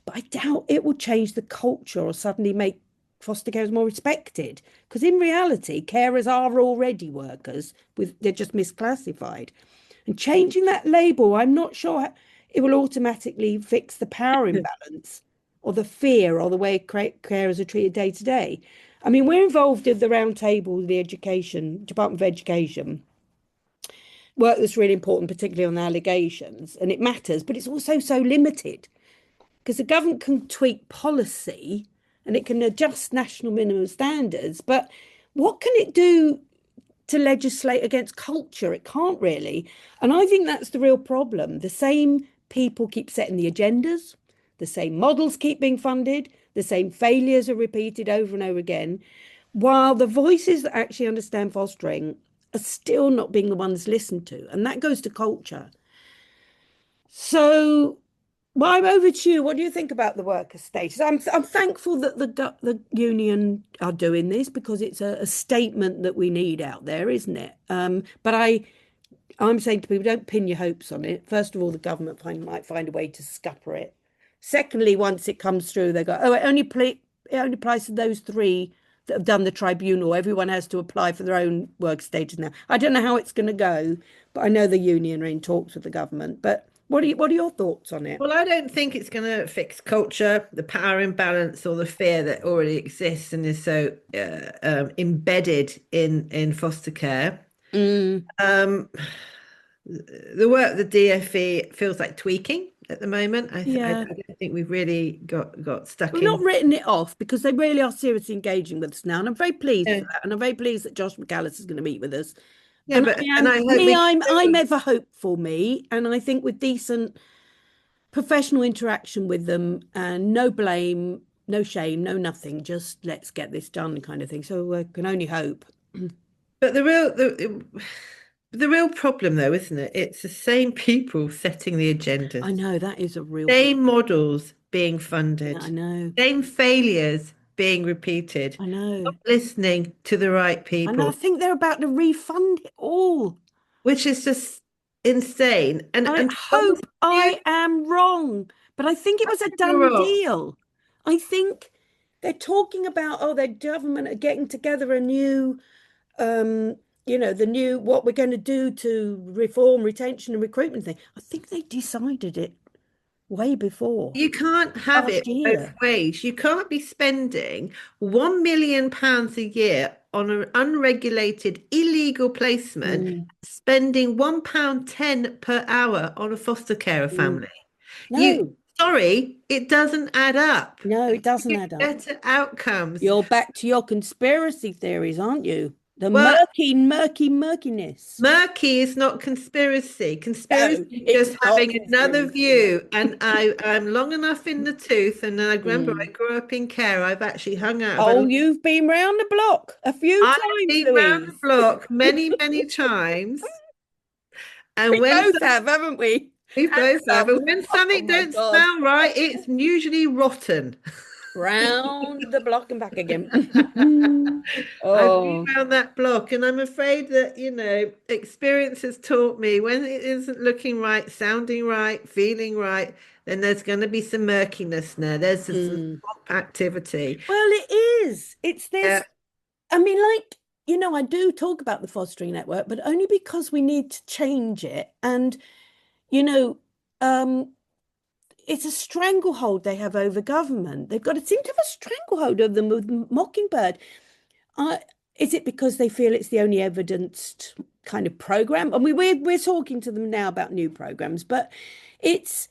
But I doubt it will change the culture or suddenly make foster carers more respected. Because in reality, carers are already workers, they're just misclassified. And changing that label, I'm not sure it will automatically fix the power imbalance or the fear or the way carers are treated day to day. I mean, we're involved in the round table, the Department of Education, work that's really important, particularly on allegations, and it matters, but it's also so limited because the government can tweak policy and it can adjust national minimum standards, but what can it do to legislate against culture. It can't really. And I think that's the real problem. The same people keep setting the agendas, the same models keep being funded, the same failures are repeated over and over again, while the voices that actually understand fostering are still not being the ones listened to. And that goes to culture. So, well, I'm over to you. What do you think about the worker status? I'm thankful that the union are doing this because it's a statement that we need out there, isn't it? But I'm saying to people, don't pin your hopes on it. First of all, the government might find a way to scupper it. Secondly, once it comes through, they go, oh, it only applies to those three that have done the tribunal. Everyone has to apply for their own work status now. I don't know how it's going to go, but I know the union are in talks with the government. But what are your thoughts on it? Well, I don't think it's going to fix culture, the power imbalance, or the fear that already exists and is so embedded in foster care. Mm, Um, the work the DfE feels like tweaking at the moment. I yeah. don't think we've really got stuck We've not in. written it off because they really are seriously engaging with us now. And I'm very pleased Yeah, for that. And I'm very pleased that Josh McAllis is going to meet with us. yeah, And but I and am I hope me, we I'm can. ever hopeful, me. And I think with decent professional interaction with them and no blame, no shame, no nothing, just let's get this done kind of thing. So I can only hope. But the real problem, though, isn't it? It's the same people setting the I agendas, know that is a real problem. same models being Yeah, I funded, know. same failures being repeated, I know. not listening to the right And I people, think they're about to refund it all. which is just insane. I And to be honest hope with you, I am wrong, but I think it was a you're done wrong. deal. I think they're talking about, oh, their government are getting together a new, um, the new what we're going to do to reform retention and recruitment thing. I think they decided it way before You can't have last it both year. ways. You can't be spending £1 million a year on an unregulated illegal placement, Mm, spending £1.10 per hour on a foster carer mm. family. You, No, sorry, it doesn't add up. no, it doesn't You add up. get better outcomes. You're back to your conspiracy theories, aren't you? The Well, murkiness. murky is not conspiracy. No, Conspiracy is it's just not having another conspiracy. No. view. And I'm long enough in the tooth. And I remember I Mm. grew up in care. I've actually hung out of a. Oh, you've been round the block a few I've times, been round the Louise. block many, many times. We And when both have, haven't we? we And both have, and some. when Oh something my don't God. smell right, it's usually rotten. Round the block and back again. I've been Oh. around that block, and I'm afraid that, experience has taught me when it isn't looking right, sounding right, feeling right, then there's going to be some murkiness there. There's some Mm. swamp activity. Well, it is. It's Yeah, this. I mean, like, I do talk about the fostering network, but only because we need to change it. And, you know, um, it's a stranglehold they have over government. They've got to seem to have a stranglehold over them with Mockingbird. Uh, is it because they feel it's the only evidenced kind of program? I mean, we're talking to them now about new programs, but it's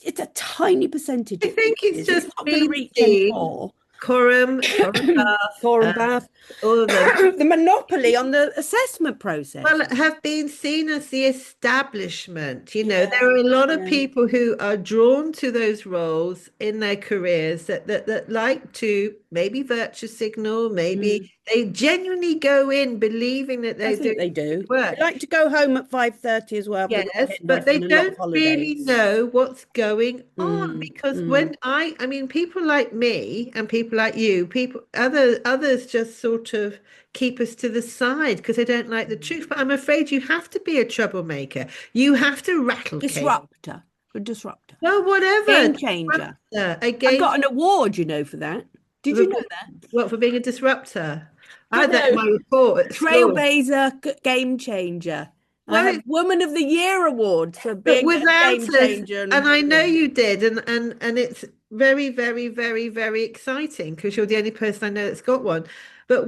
it's a tiny percentage I it think it's is. It's just not going to been reach any seen. more. Coram Bath, Foreign Bath, all of them. the monopoly on the assessment process. Well, have been seen as the establishment. Yeah, There are a lot of yeah. people who are drawn to those roles in their careers that like to maybe virtue signal, Mm. maybe they genuinely go in believing that I they're think doing they do. good They work. like to go home at 5:30 as well, have a Yes, weekend but off they and a lot of don't really holidays. know what's going on Mm, because mm, I mean, people like me and people like you, others just sort of keep us to the side because they don't like the mm. truth. But I'm afraid you have to be a troublemaker. You have to rattle cage. Disruptor. A disruptor. Well, whatever. Game changer. I've Against got an award, for that. Did you know that? what, for being a disruptor. I Got had that in no my report at school. trailblazer game changer. I Well, have Woman of the Year award for but being a without game us, changer. and And I know yeah. you did, and it's very, very, very, very exciting because you're the only person I know that's got one. But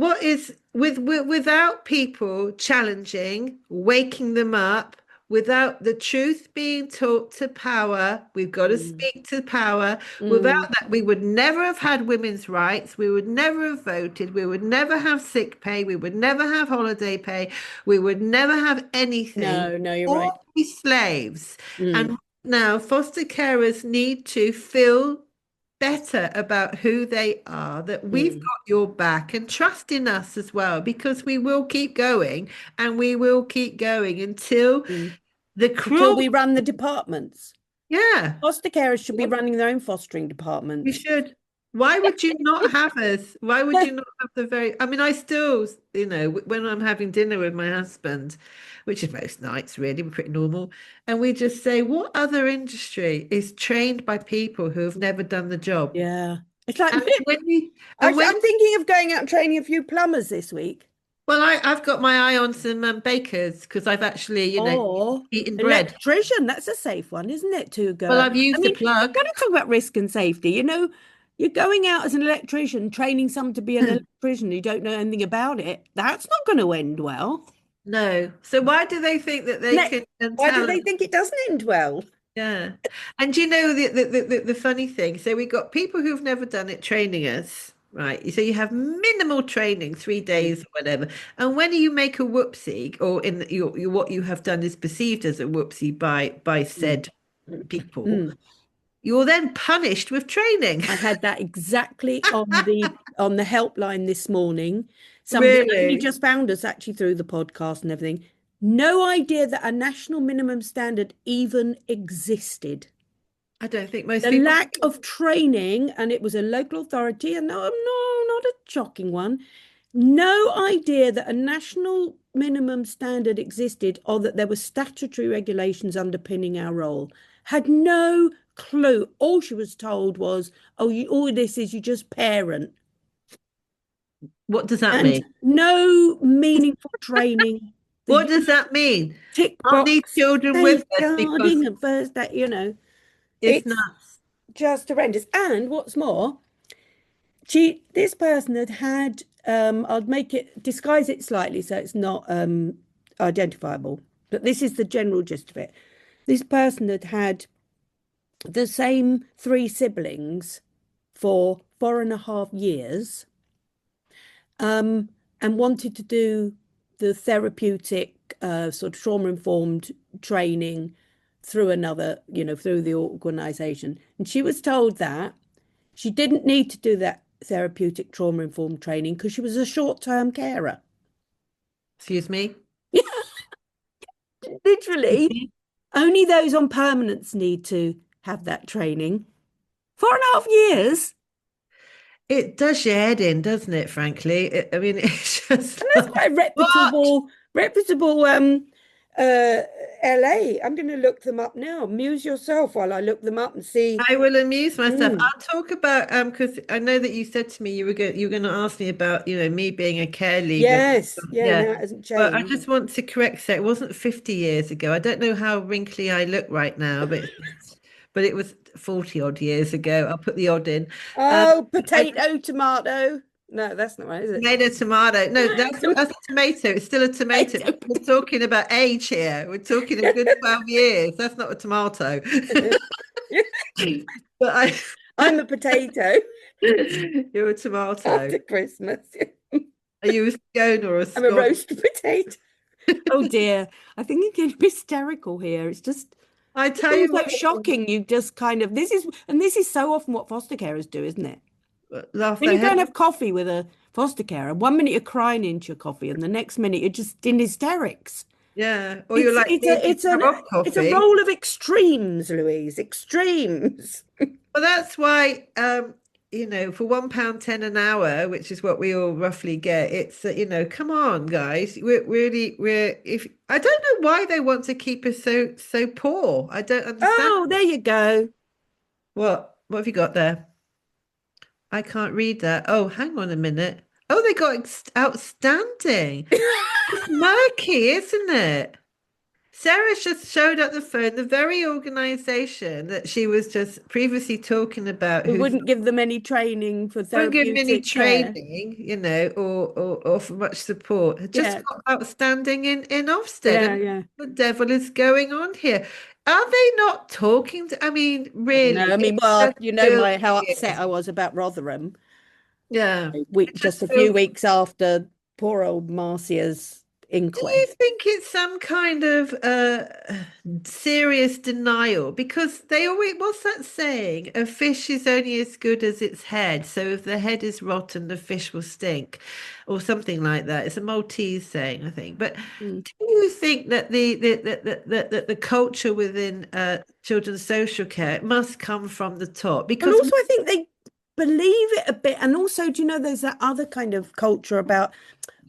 without people challenging, waking them up, without the truth being taught to power, we've got to Mm, speak to power. Without mm, that, we would never have had women's rights. We would never have voted. We would never have sick pay. We would never have holiday pay. We would never have anything no, you're or right. be slaves. Mm, And now foster carers need to feel better about who they are, that we've mm, got your back and trust in us as well, because we will keep going and we will keep going until mm. the Until cruel, we run the departments. yeah, Foster carers should be running their own fostering we departments. should. Why would you not have us? Why would you not have the I mean, I still, when I'm having dinner with my husband, which is most nights really, we're pretty normal, and we just say, what other industry is trained by people who have never done the job? Yeah. It's like, And when we, and actually, when I'm thinking of going out and training a few plumbers this week. Well, I've got my eye on some bakers because I've actually, Or eaten bread. electrician. That's a safe one, isn't it? To go Well, out. I've I used a mean, we've plug. got to talk about risk and safety. You're going out as an electrician, training someone to be an electrician who don't know anything about it. That's not going to end well. No. So why do they think that they Ne- can Why do tell us? they think it doesn't end well? Yeah. And you know the funny thing. So we got people who've never done it training us, right? So you have minimal training, 3 days or whatever. And when you make a whoopsie, or in what you have done is perceived as a whoopsie by Mm. said people, Mm. you're then punished with training. I had that exactly on the helpline this morning. Somebody only Really? just found us actually through the podcast and everything. No idea that a national minimum standard even existed. I don't think most The people lack of training, and it was a local authority, and no, not a shocking one. No idea that a national minimum standard existed or that there were statutory regulations underpinning our role. Had no clue. All she was told was, "Oh, all this is you just parent," What does that and mean? no meaningful training. What The does that mean? tick Aren't these box children with us because safeguarding and first that it's it's nuts? just horrendous. And what's more, this person had I'd make it disguise it slightly so it's not identifiable, but this is the general gist of it. This person had the same three siblings for 4.5 years, um, and wanted to do the therapeutic sort of trauma-informed training through through the organization. And she was told that she didn't need to do that therapeutic trauma-informed training because she was a short-term carer. Excuse me? Literally, only those on permanence need to have that training. 4.5 years. It does your head in, doesn't it, frankly? I mean, it's just And that's like, quite a what? reputable uh LA. I'm going to look them up now. Amuse yourself while I look them up and see. I will amuse myself. Mm. I'll talk about because I know that you said to me you were going to ask me about me being a care leaver. Yes, yeah, Yeah. no, it hasn't But I changed. just want to correct that it wasn't 50 years ago. I don't know how wrinkly I look right now, but it was 40 odd years ago. I'll put the odd in. Um, Oh, I potato, tomato. No, that's not right, is it? Tomato, tomato. No, that's a tomato. It's still a tomato. Potato, We're talking about age here. We're talking a good 12 years. That's not a tomato. potato. But I'm a potato you're a tomato. after Christmas. Are you a scone or a I'm a scone? roast potato. Oh dear. I think you're getting hysterical here. I It's tell all you so shocking. You just kind of, this is so often what foster carers do, isn't it? what, laugh When their you go head. and have coffee with a foster carer, 1 minute you're crying into your coffee, and the next minute you're just in hysterics. Yeah. Or you're It's like it's me a if you it's a have off it's a coffee. role of extremes, Louise. Extremes. Well, that's why, for £1.10 an hour, which is what we all roughly get, it's, come on, guys. If I don't know why they want to keep us so poor. I don't understand. Oh, there you go. What have you got there? I can't read that. Oh, hang on a minute. Oh, they got outstanding. It's murky, isn't it? Sarah just showed up the phone, the very organization that she was just previously talking about, We who wouldn't give them any training for won't give me any therapeutic care. training, or for much support. Had just Yeah, got outstanding in Ofsted. I yeah, mean, yeah. what the devil is going on here? Are they not talking to, I mean, I don't know. really, I it mean, well, just you know feels my how upset weird. I was about Rotherham. Yeah. We It just just a few feels. weeks after poor old Marcia's Do you inquest. think it's some kind of serious denial? Because they always, what's that saying? A fish is only as good as its head. So if the head is rotten, the fish will stink, or something like that. It's a Maltese saying, I think. But Mm. do you think that the culture within children's social care must come from the top? Well, Because also, I think they believe it a bit. And also, do you know, there's that other kind of culture about,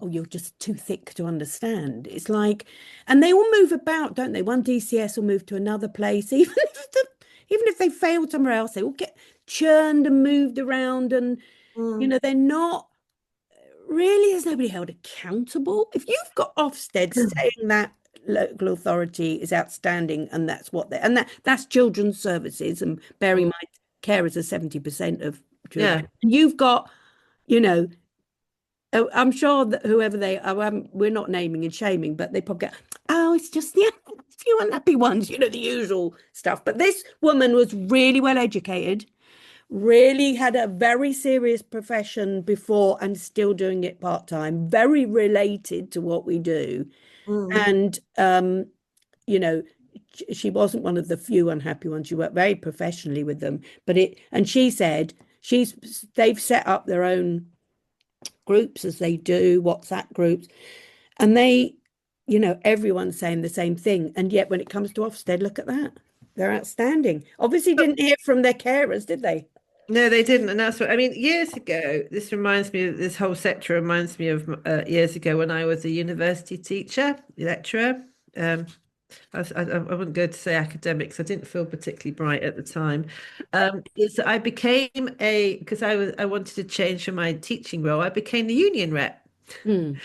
oh, you're just too thick to understand. It's like, and they all move about, don't they? One DCS will move to another place, even if they failed somewhere else, they all get churned and moved around. And, Mm, they're not really, is nobody held accountable? If you've got Ofsted saying that local authority is outstanding and that's what they and that's children's services, and bearing in mm, mind carers are 70% of children. yeah. And you've got, you know, I'm sure that whoever they are, we're not naming and shaming, but they probably go, oh, it's just the few unhappy ones, the usual stuff. But this woman was really well educated, really had a very serious profession before and still doing it part time, very related to what we do. Mm, And, you know, she wasn't one of the few unhappy ones. She worked very professionally with them. And she said they've set up their own groups as they do, WhatsApp groups, and everyone's saying the same thing. And yet when it comes to Ofsted, look at that. They're outstanding. Obviously didn't hear from their carers, did they? no, they didn't, and that's what I mean. Years ago, this whole sector reminds me of years ago when I was a university teacher, lecturer. Um, I wouldn't go to say academics. I didn't feel particularly bright at the time. I became because I wanted to change from my teaching role. I became the union rep, Mm,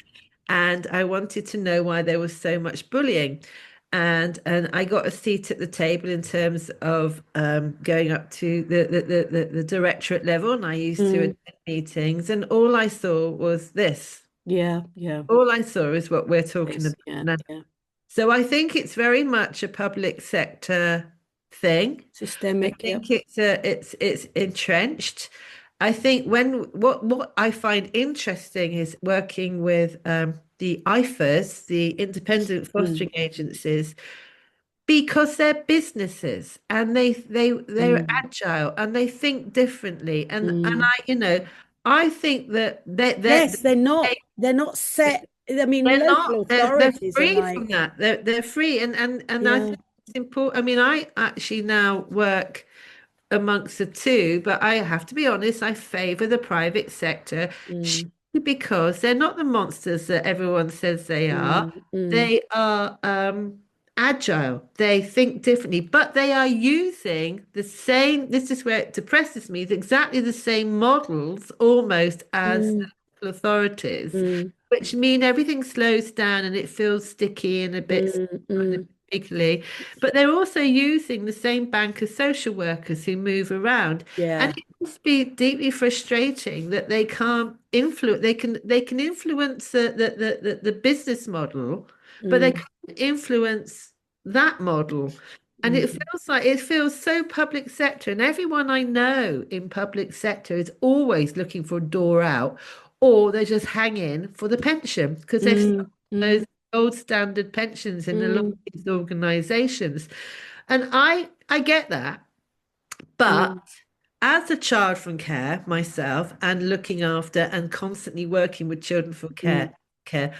and I wanted to know why there was so much bullying. And I got a seat at the table in terms of going up to the directorate level, and I used to mm. attend meetings, and all I saw was this. Yeah, yeah. All I saw is what we're talking about Yeah, now. yeah. So I think it's very much a public sector thing. I Systemic, yeah. think it's entrenched. I think when what I find interesting is working with the IFAs, the independent Mm, fostering agencies, because they're businesses and they're mm, agile and they think differently. And mm. I think that Yes, they're not set. I mean, they're local not. They're authorities are free from like, that. They're free, and I yeah. think it's important. I mean, I actually now work amongst the two, but I have to be honest. I favour the private sector Mm, because they're not the monsters that everyone says they are. mm, mm, They are agile. They think differently, but they are using the same. This is where it depresses me. It's exactly the same models almost as the mm, local authorities, mm, which mean everything slows down and it feels sticky and a bit mm, mm. wiggly. But they're also using the same bank as social workers who move around. And Yeah. it must be deeply frustrating that they can't influence, they can influence the business model, but they Mm, can't influence that model. And mm, it feels so public sector, and everyone I know in public sector is always looking for a door out, or they're just hanging for the pension because they've mm, those mm, gold standard pensions in a lot of mm, these organizations. And I get that. But mm, as a child from care myself and looking after and constantly working with children for mm, care,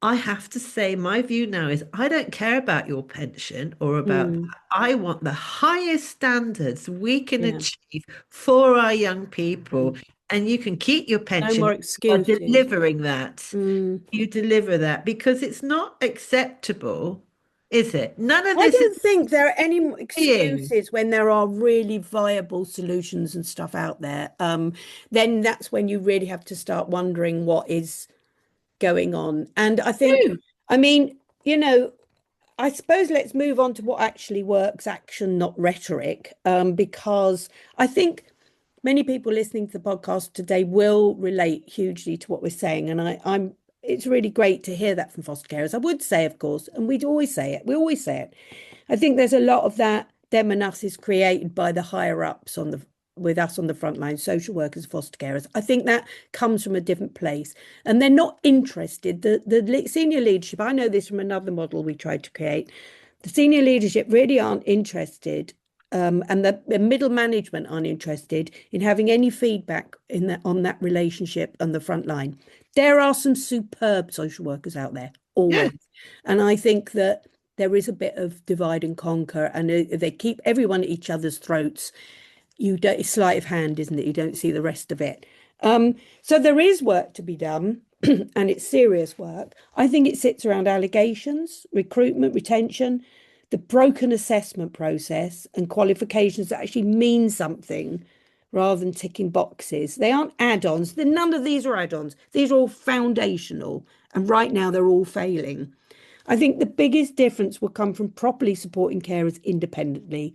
I have to say my view now is I don't care about your pension or about that. mm. I want the highest standards we can Yeah. achieve for our young people. Mm. And you can keep your No pension more if you are excuses. delivering that. Mm. You deliver that because it's not acceptable, is it? None of I this is don't think there are any being. excuses when there are really viable solutions and stuff out there. Then that's when you really have to start wondering what is going on. And I think, True. I mean, you know, I suppose let's move on to what actually works, action, not rhetoric, because I think many people listening to the podcast today will relate hugely to what we're saying. And I'm it's really great to hear that from foster carers. I would say, of course, and we'd always say it, we always say it. I think there's a lot of that them and us is created by the higher ups on the with us on the front line, social workers, foster carers. I think that comes from a different place, and they're not interested. The senior leadership, I know this from another model we tried to create. The senior leadership really aren't interested, and the middle management aren't interested in having any feedback in that on that relationship on the front line. There are some superb social workers out there, Yeah. always, and I think that there is a bit of divide and conquer, and they keep everyone at each other's throats. You don't, it's sleight of hand, isn't it? You don't see the rest of it. So there is work to be done, and it's serious work. I think it sits around allegations, recruitment, retention, the broken assessment process, and qualifications that actually mean something rather than ticking boxes. They aren't add-ons. None of these are add-ons. These are all foundational, and right now they're all failing. I think the biggest difference will come from properly supporting carers independently.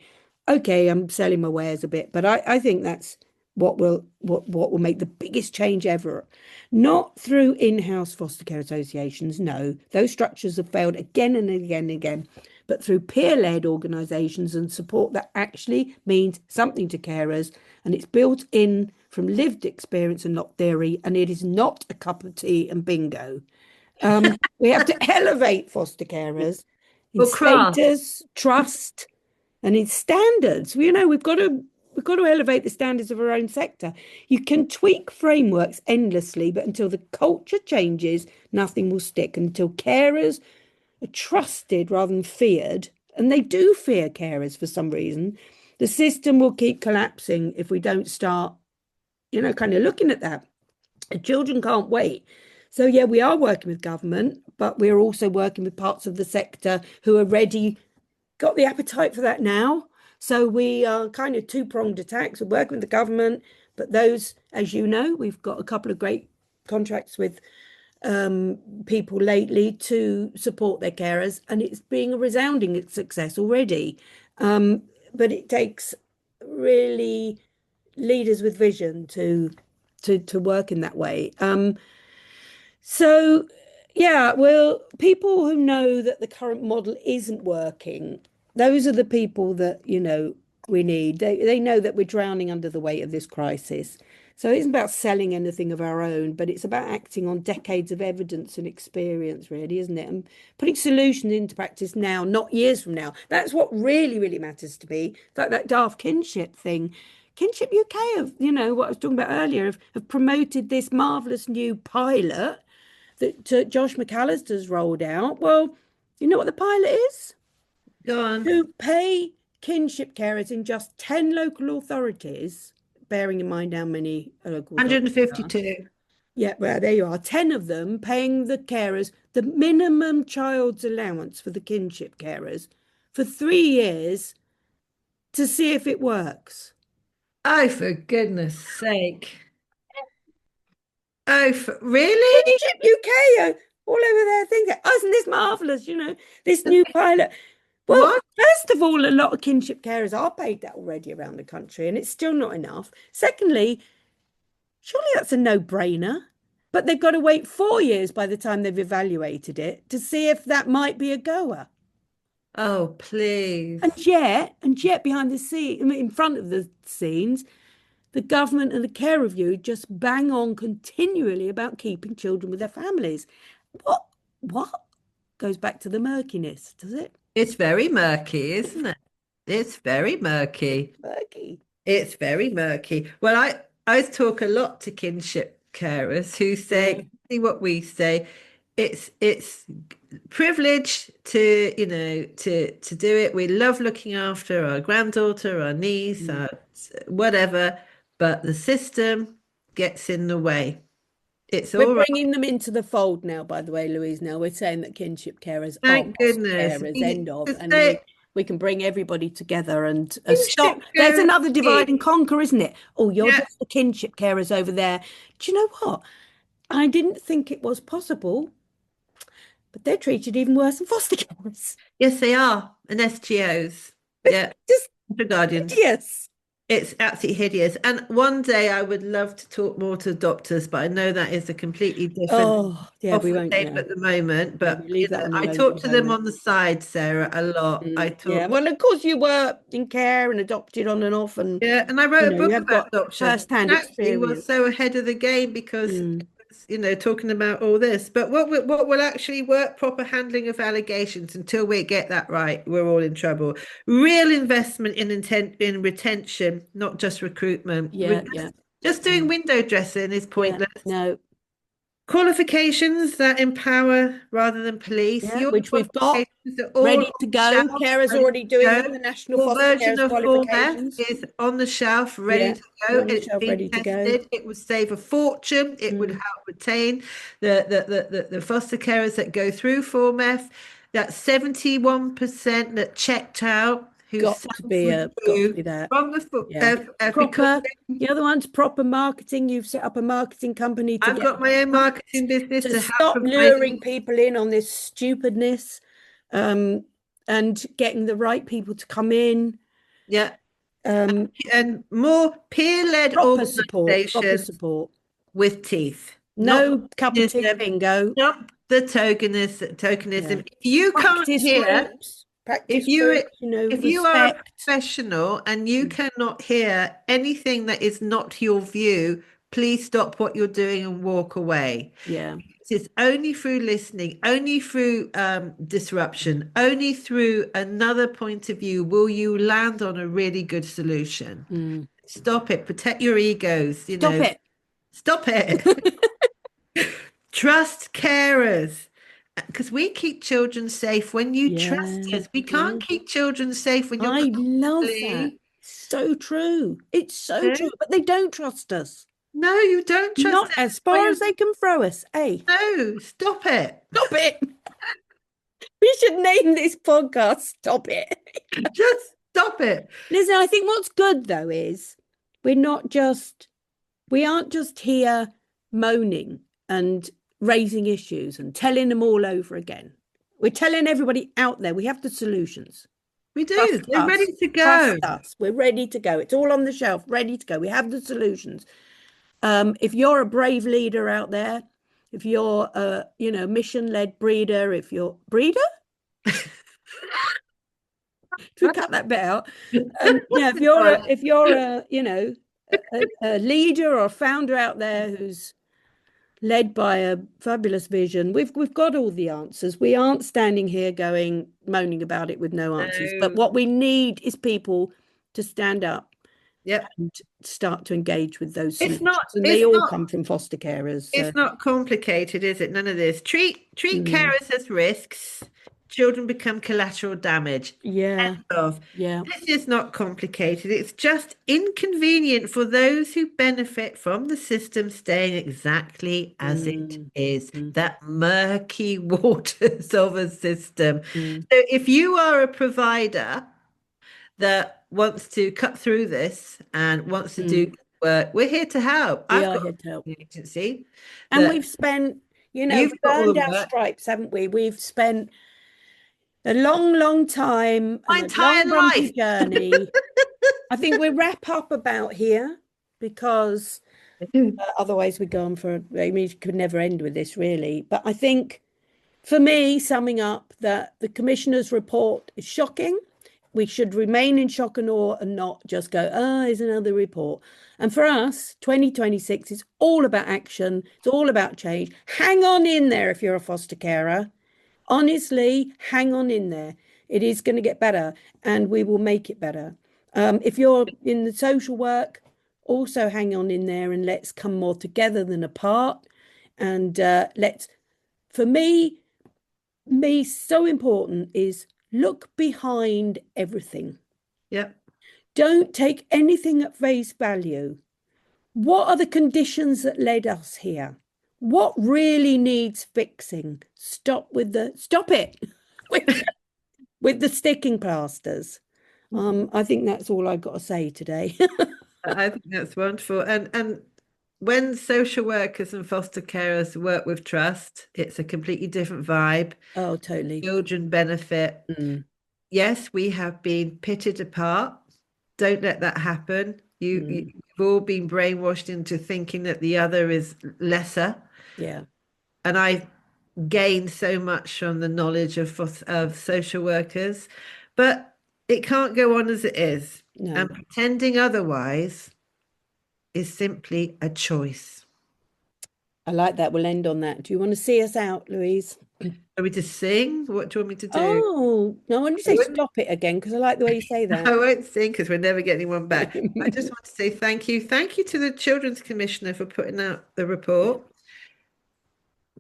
Okay, I'm selling my wares a bit, but I think that's what will make the biggest change ever. Not through in-house foster care associations. No, those structures have failed again and again and again, but through peer-led organisations and support that actually means something to carers, and it's built in from lived experience and not theory, and it is not a cup of tea and bingo. We have to elevate foster carers in Well, craft. status, trust, and in standards. We've got to elevate the standards of our own sector. You can tweak frameworks endlessly, but until the culture changes, nothing will stick. Until carers are trusted rather than feared, and they do fear carers for some reason, the system will keep collapsing if we don't start, kind of looking at that. The children can't wait. So, yeah, we are working with government, but we're also working with parts of the sector who are ready, got the appetite for that now. So we are kind of two-pronged attacks. We're working with the government, but those, as you know, we've got a couple of great contracts with people lately to support their carers, and it's being a resounding success already. But it takes really leaders with vision to work in that way. So, yeah, well, people who know that the current model isn't working, those are the people that, we need. They know that we're drowning under the weight of this crisis. So it isn't about selling anything of our own, but it's about acting on decades of evidence and experience, really, isn't it? And putting solutions into practice now, not years from now. That's what really, really matters to me. Like that daft kinship thing. Kinship UK have, what I was talking about earlier, have promoted this marvelous new pilot that Josh McAllister's rolled out. Well, you know what the pilot is? Go on. To pay kinship carers in just 10 local authorities, bearing in mind how many local authorities there are. 152. Yeah, well, there you are. 10 of them paying the carers the minimum child's allowance for the kinship carers for 3 years to see if it works. Oh, for goodness sake. Oh, really? Kinship UK all over there thinking, oh, isn't this marvellous? This new pilot. Well, What? first of all, a lot of kinship carers are paid that already around the country, and it's still not enough. Secondly, surely that's a no-brainer. But they've got to wait 4 years by the time they've evaluated it to see if that might be a goer. Oh, please. And yet, behind the scene, in front of the scenes, the government and the care review just bang on continually about keeping children with their families. What? What? Goes back to the murkiness, does it? It's very murky, isn't it? It's very murky. Murky. It's very murky. Well, I talk a lot to kinship carers who say Yeah. exactly what we say. It's privilege to, to do it. We love looking after our granddaughter, our niece, Mm. our whatever, but the system gets in the way. It's We're all right. bringing them into the fold now, by the way, Louise. Now we're saying that kinship carers are Thank foster goodness. carers, end of, To and we say we can bring everybody together and stop. kinship There's carers, another divide and conquer, isn't it? Oh, you're yeah. just the kinship carers over there. Do you know what? I didn't think it was possible. but they're treated even worse than foster carers. Yes, they are. And SGOs. Yeah. Just For guardians. hideous. It's absolutely hideous. And one day I would love to talk more to doctors, but I know that is a completely different Oh, yeah, off we the won't. table Yeah, at the moment. yeah, we But leave that on I your own for talk the to them moment. on the side, Sarah, a lot. I Yeah, talk, well, of course you were in care and adopted on and off, and yeah, and I wrote a you book have about got adoption. first-hand And actually was experience. so ahead of the game because Mm, talking about all this. But what will actually work, proper handling of allegations, until we get that right, we're all in trouble. Real investment in retention, not just recruitment. yeah, yeah, Just doing mm, window dressing is yeah. pointless. No, Qualifications that empower rather than police. yeah, Your which we've got qualifications are all ready on to the go. shelf, Kara's ready already to doing go. them, the National Your Foster version Carers of Form F qualifications. is on the shelf, ready Yeah, to they're go. on the It's shelf, been ready to go. tested. It would save a fortune. It would Mm, help retain the foster carers that go through Form F. That 71% that checked out who suffered got to through be that. from Yeah, because proper. The other one's proper marketing. You've set up a marketing company to I've get got my own marketing business to to help stop luring providing. people in on this stupidness, um, and getting the right people to come in. Yeah. Um, And more peer-led proper organizations support. with teeth, not No cup of tea tokenism, bingo. not the tokenism. Yeah. If you can't hear, if Practice you groups, if you are a respect. professional and you cannot hear anything that is not your view, please stop what you're doing and walk away. Yeah. It's only through listening, only through disruption, only through another point of view will you land on a really good solution. Mm. Stop it. Protect your egos, Stop it. Stop it. Trust carers. Because we keep children safe when you trust Yeah. us. We Yeah. can't keep children safe when you're I love that. constantly. So true. It's so No, true. But they don't trust us. no, you don't trust Not us. as When far as you they can throw us. Hey, no, stop it. stop it. We should name this podcast Stop It. Just stop it. Listen, I think what's good though is we're not just we aren't just here moaning and raising issues and telling them all over again. We're telling everybody out there we have the solutions. We do. Trust They're us. ready to Trust go. us. We're ready to go. It's all on the shelf, ready to go. We have the solutions. If you're a brave leader out there, if you're a mission-led breeder, if you're breeder, we cut that bit out. Yeah, if you're a a leader or a founder out there who's led by a fabulous vision, we've got all the answers. We aren't standing here going moaning about it with no answers. But No. what we need is people to stand up Yep. and start to engage with those It's solutions. not, And they it's all not come from foster carers. So It's not complicated, is it? None of this. Treat mm, carers as risks. Children become collateral damage. yeah, End of. yeah. This is not complicated. It's just inconvenient for those who benefit from the system staying exactly as it Mm, is. mm, That murky waters of a system. mm, So if you are a provider that wants to cut through this and wants to do mm. good work, we're here to help. We I've are got here to help. an agency And that we've spent, you've we've got all earned the our work. stripes, haven't we? We've spent a long, long time My and a entire long, bumpy life. journey. I think we wrap up about here because otherwise we go on for, I mean, it could never end with this really. But I think for me, summing up, that the commissioner's report is shocking. We should remain in shock and awe and not just go, oh, here's another report. And for us, 2026 is all about action. It's all about change. Hang on in there if you're a foster carer. Honestly, hang on in there. It is going to get better and we will make it better. If you're in the social work, also hang on in there and let's come more together than apart. And for me, so important is look behind everything. Yep. Don't take anything at face value. What are the conditions that led us here? What really needs fixing? Stop it with the sticking plasters. I think that's all I've got to say today. I think that's wonderful. And when social workers and foster carers work with trust, it's a completely different vibe. Oh, totally. Children benefit. Mm, Yes, we have been pitted apart. Don't let that happen. mm, You've all been brainwashed into thinking that the other is lesser. yeah. And I gained so much from the knowledge of social workers, but it can't go on as it is. No, And pretending otherwise is simply a choice. I like that. We'll end on that. Do you want to see us out, Louise? Are we to sing? What do you want me to do? Oh, no, when you I say wouldn't, stop it again, because I like the way you say I that. won't sing because we're never getting one back. I just want to say thank you. Thank you to the Children's Commissioner for putting out the Yeah. report.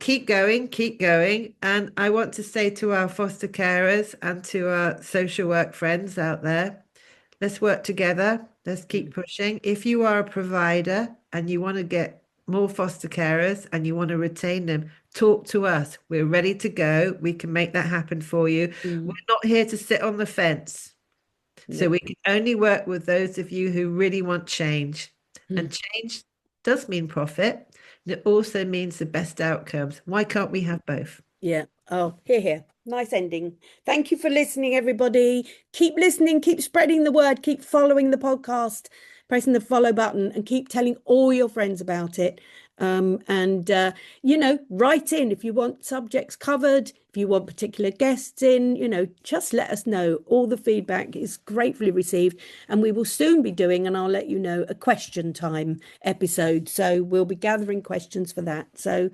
Keep going, keep going. And I want to say to our foster carers and to our social work friends out there, let's work together. Let's keep Mm, pushing. If you are a provider and you want to get more foster carers and you want to retain them, talk to us. We're ready to go. We can make that happen for you. We're mm, not here to sit on the fence. So no. we can only work with those of you who really want change. Mm, And change does mean profit. And it also means the best outcomes. Why can't we have both? yeah. Oh, here, here. Nice ending. Thank you for listening, everybody. Keep listening, keep spreading the word, keep following the podcast, pressing the follow button, and keep telling all your friends about it. And write in if you want subjects covered, if you want particular guests in, just let us know. All the feedback is gratefully received. And we will soon be doing, and I'll let you know, a question time episode. So we'll be gathering questions for that. So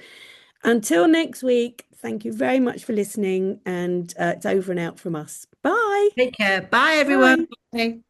until next week, thank you very much for listening. And it's over and out from us. Bye. Take care. Bye, everyone. Bye. Bye.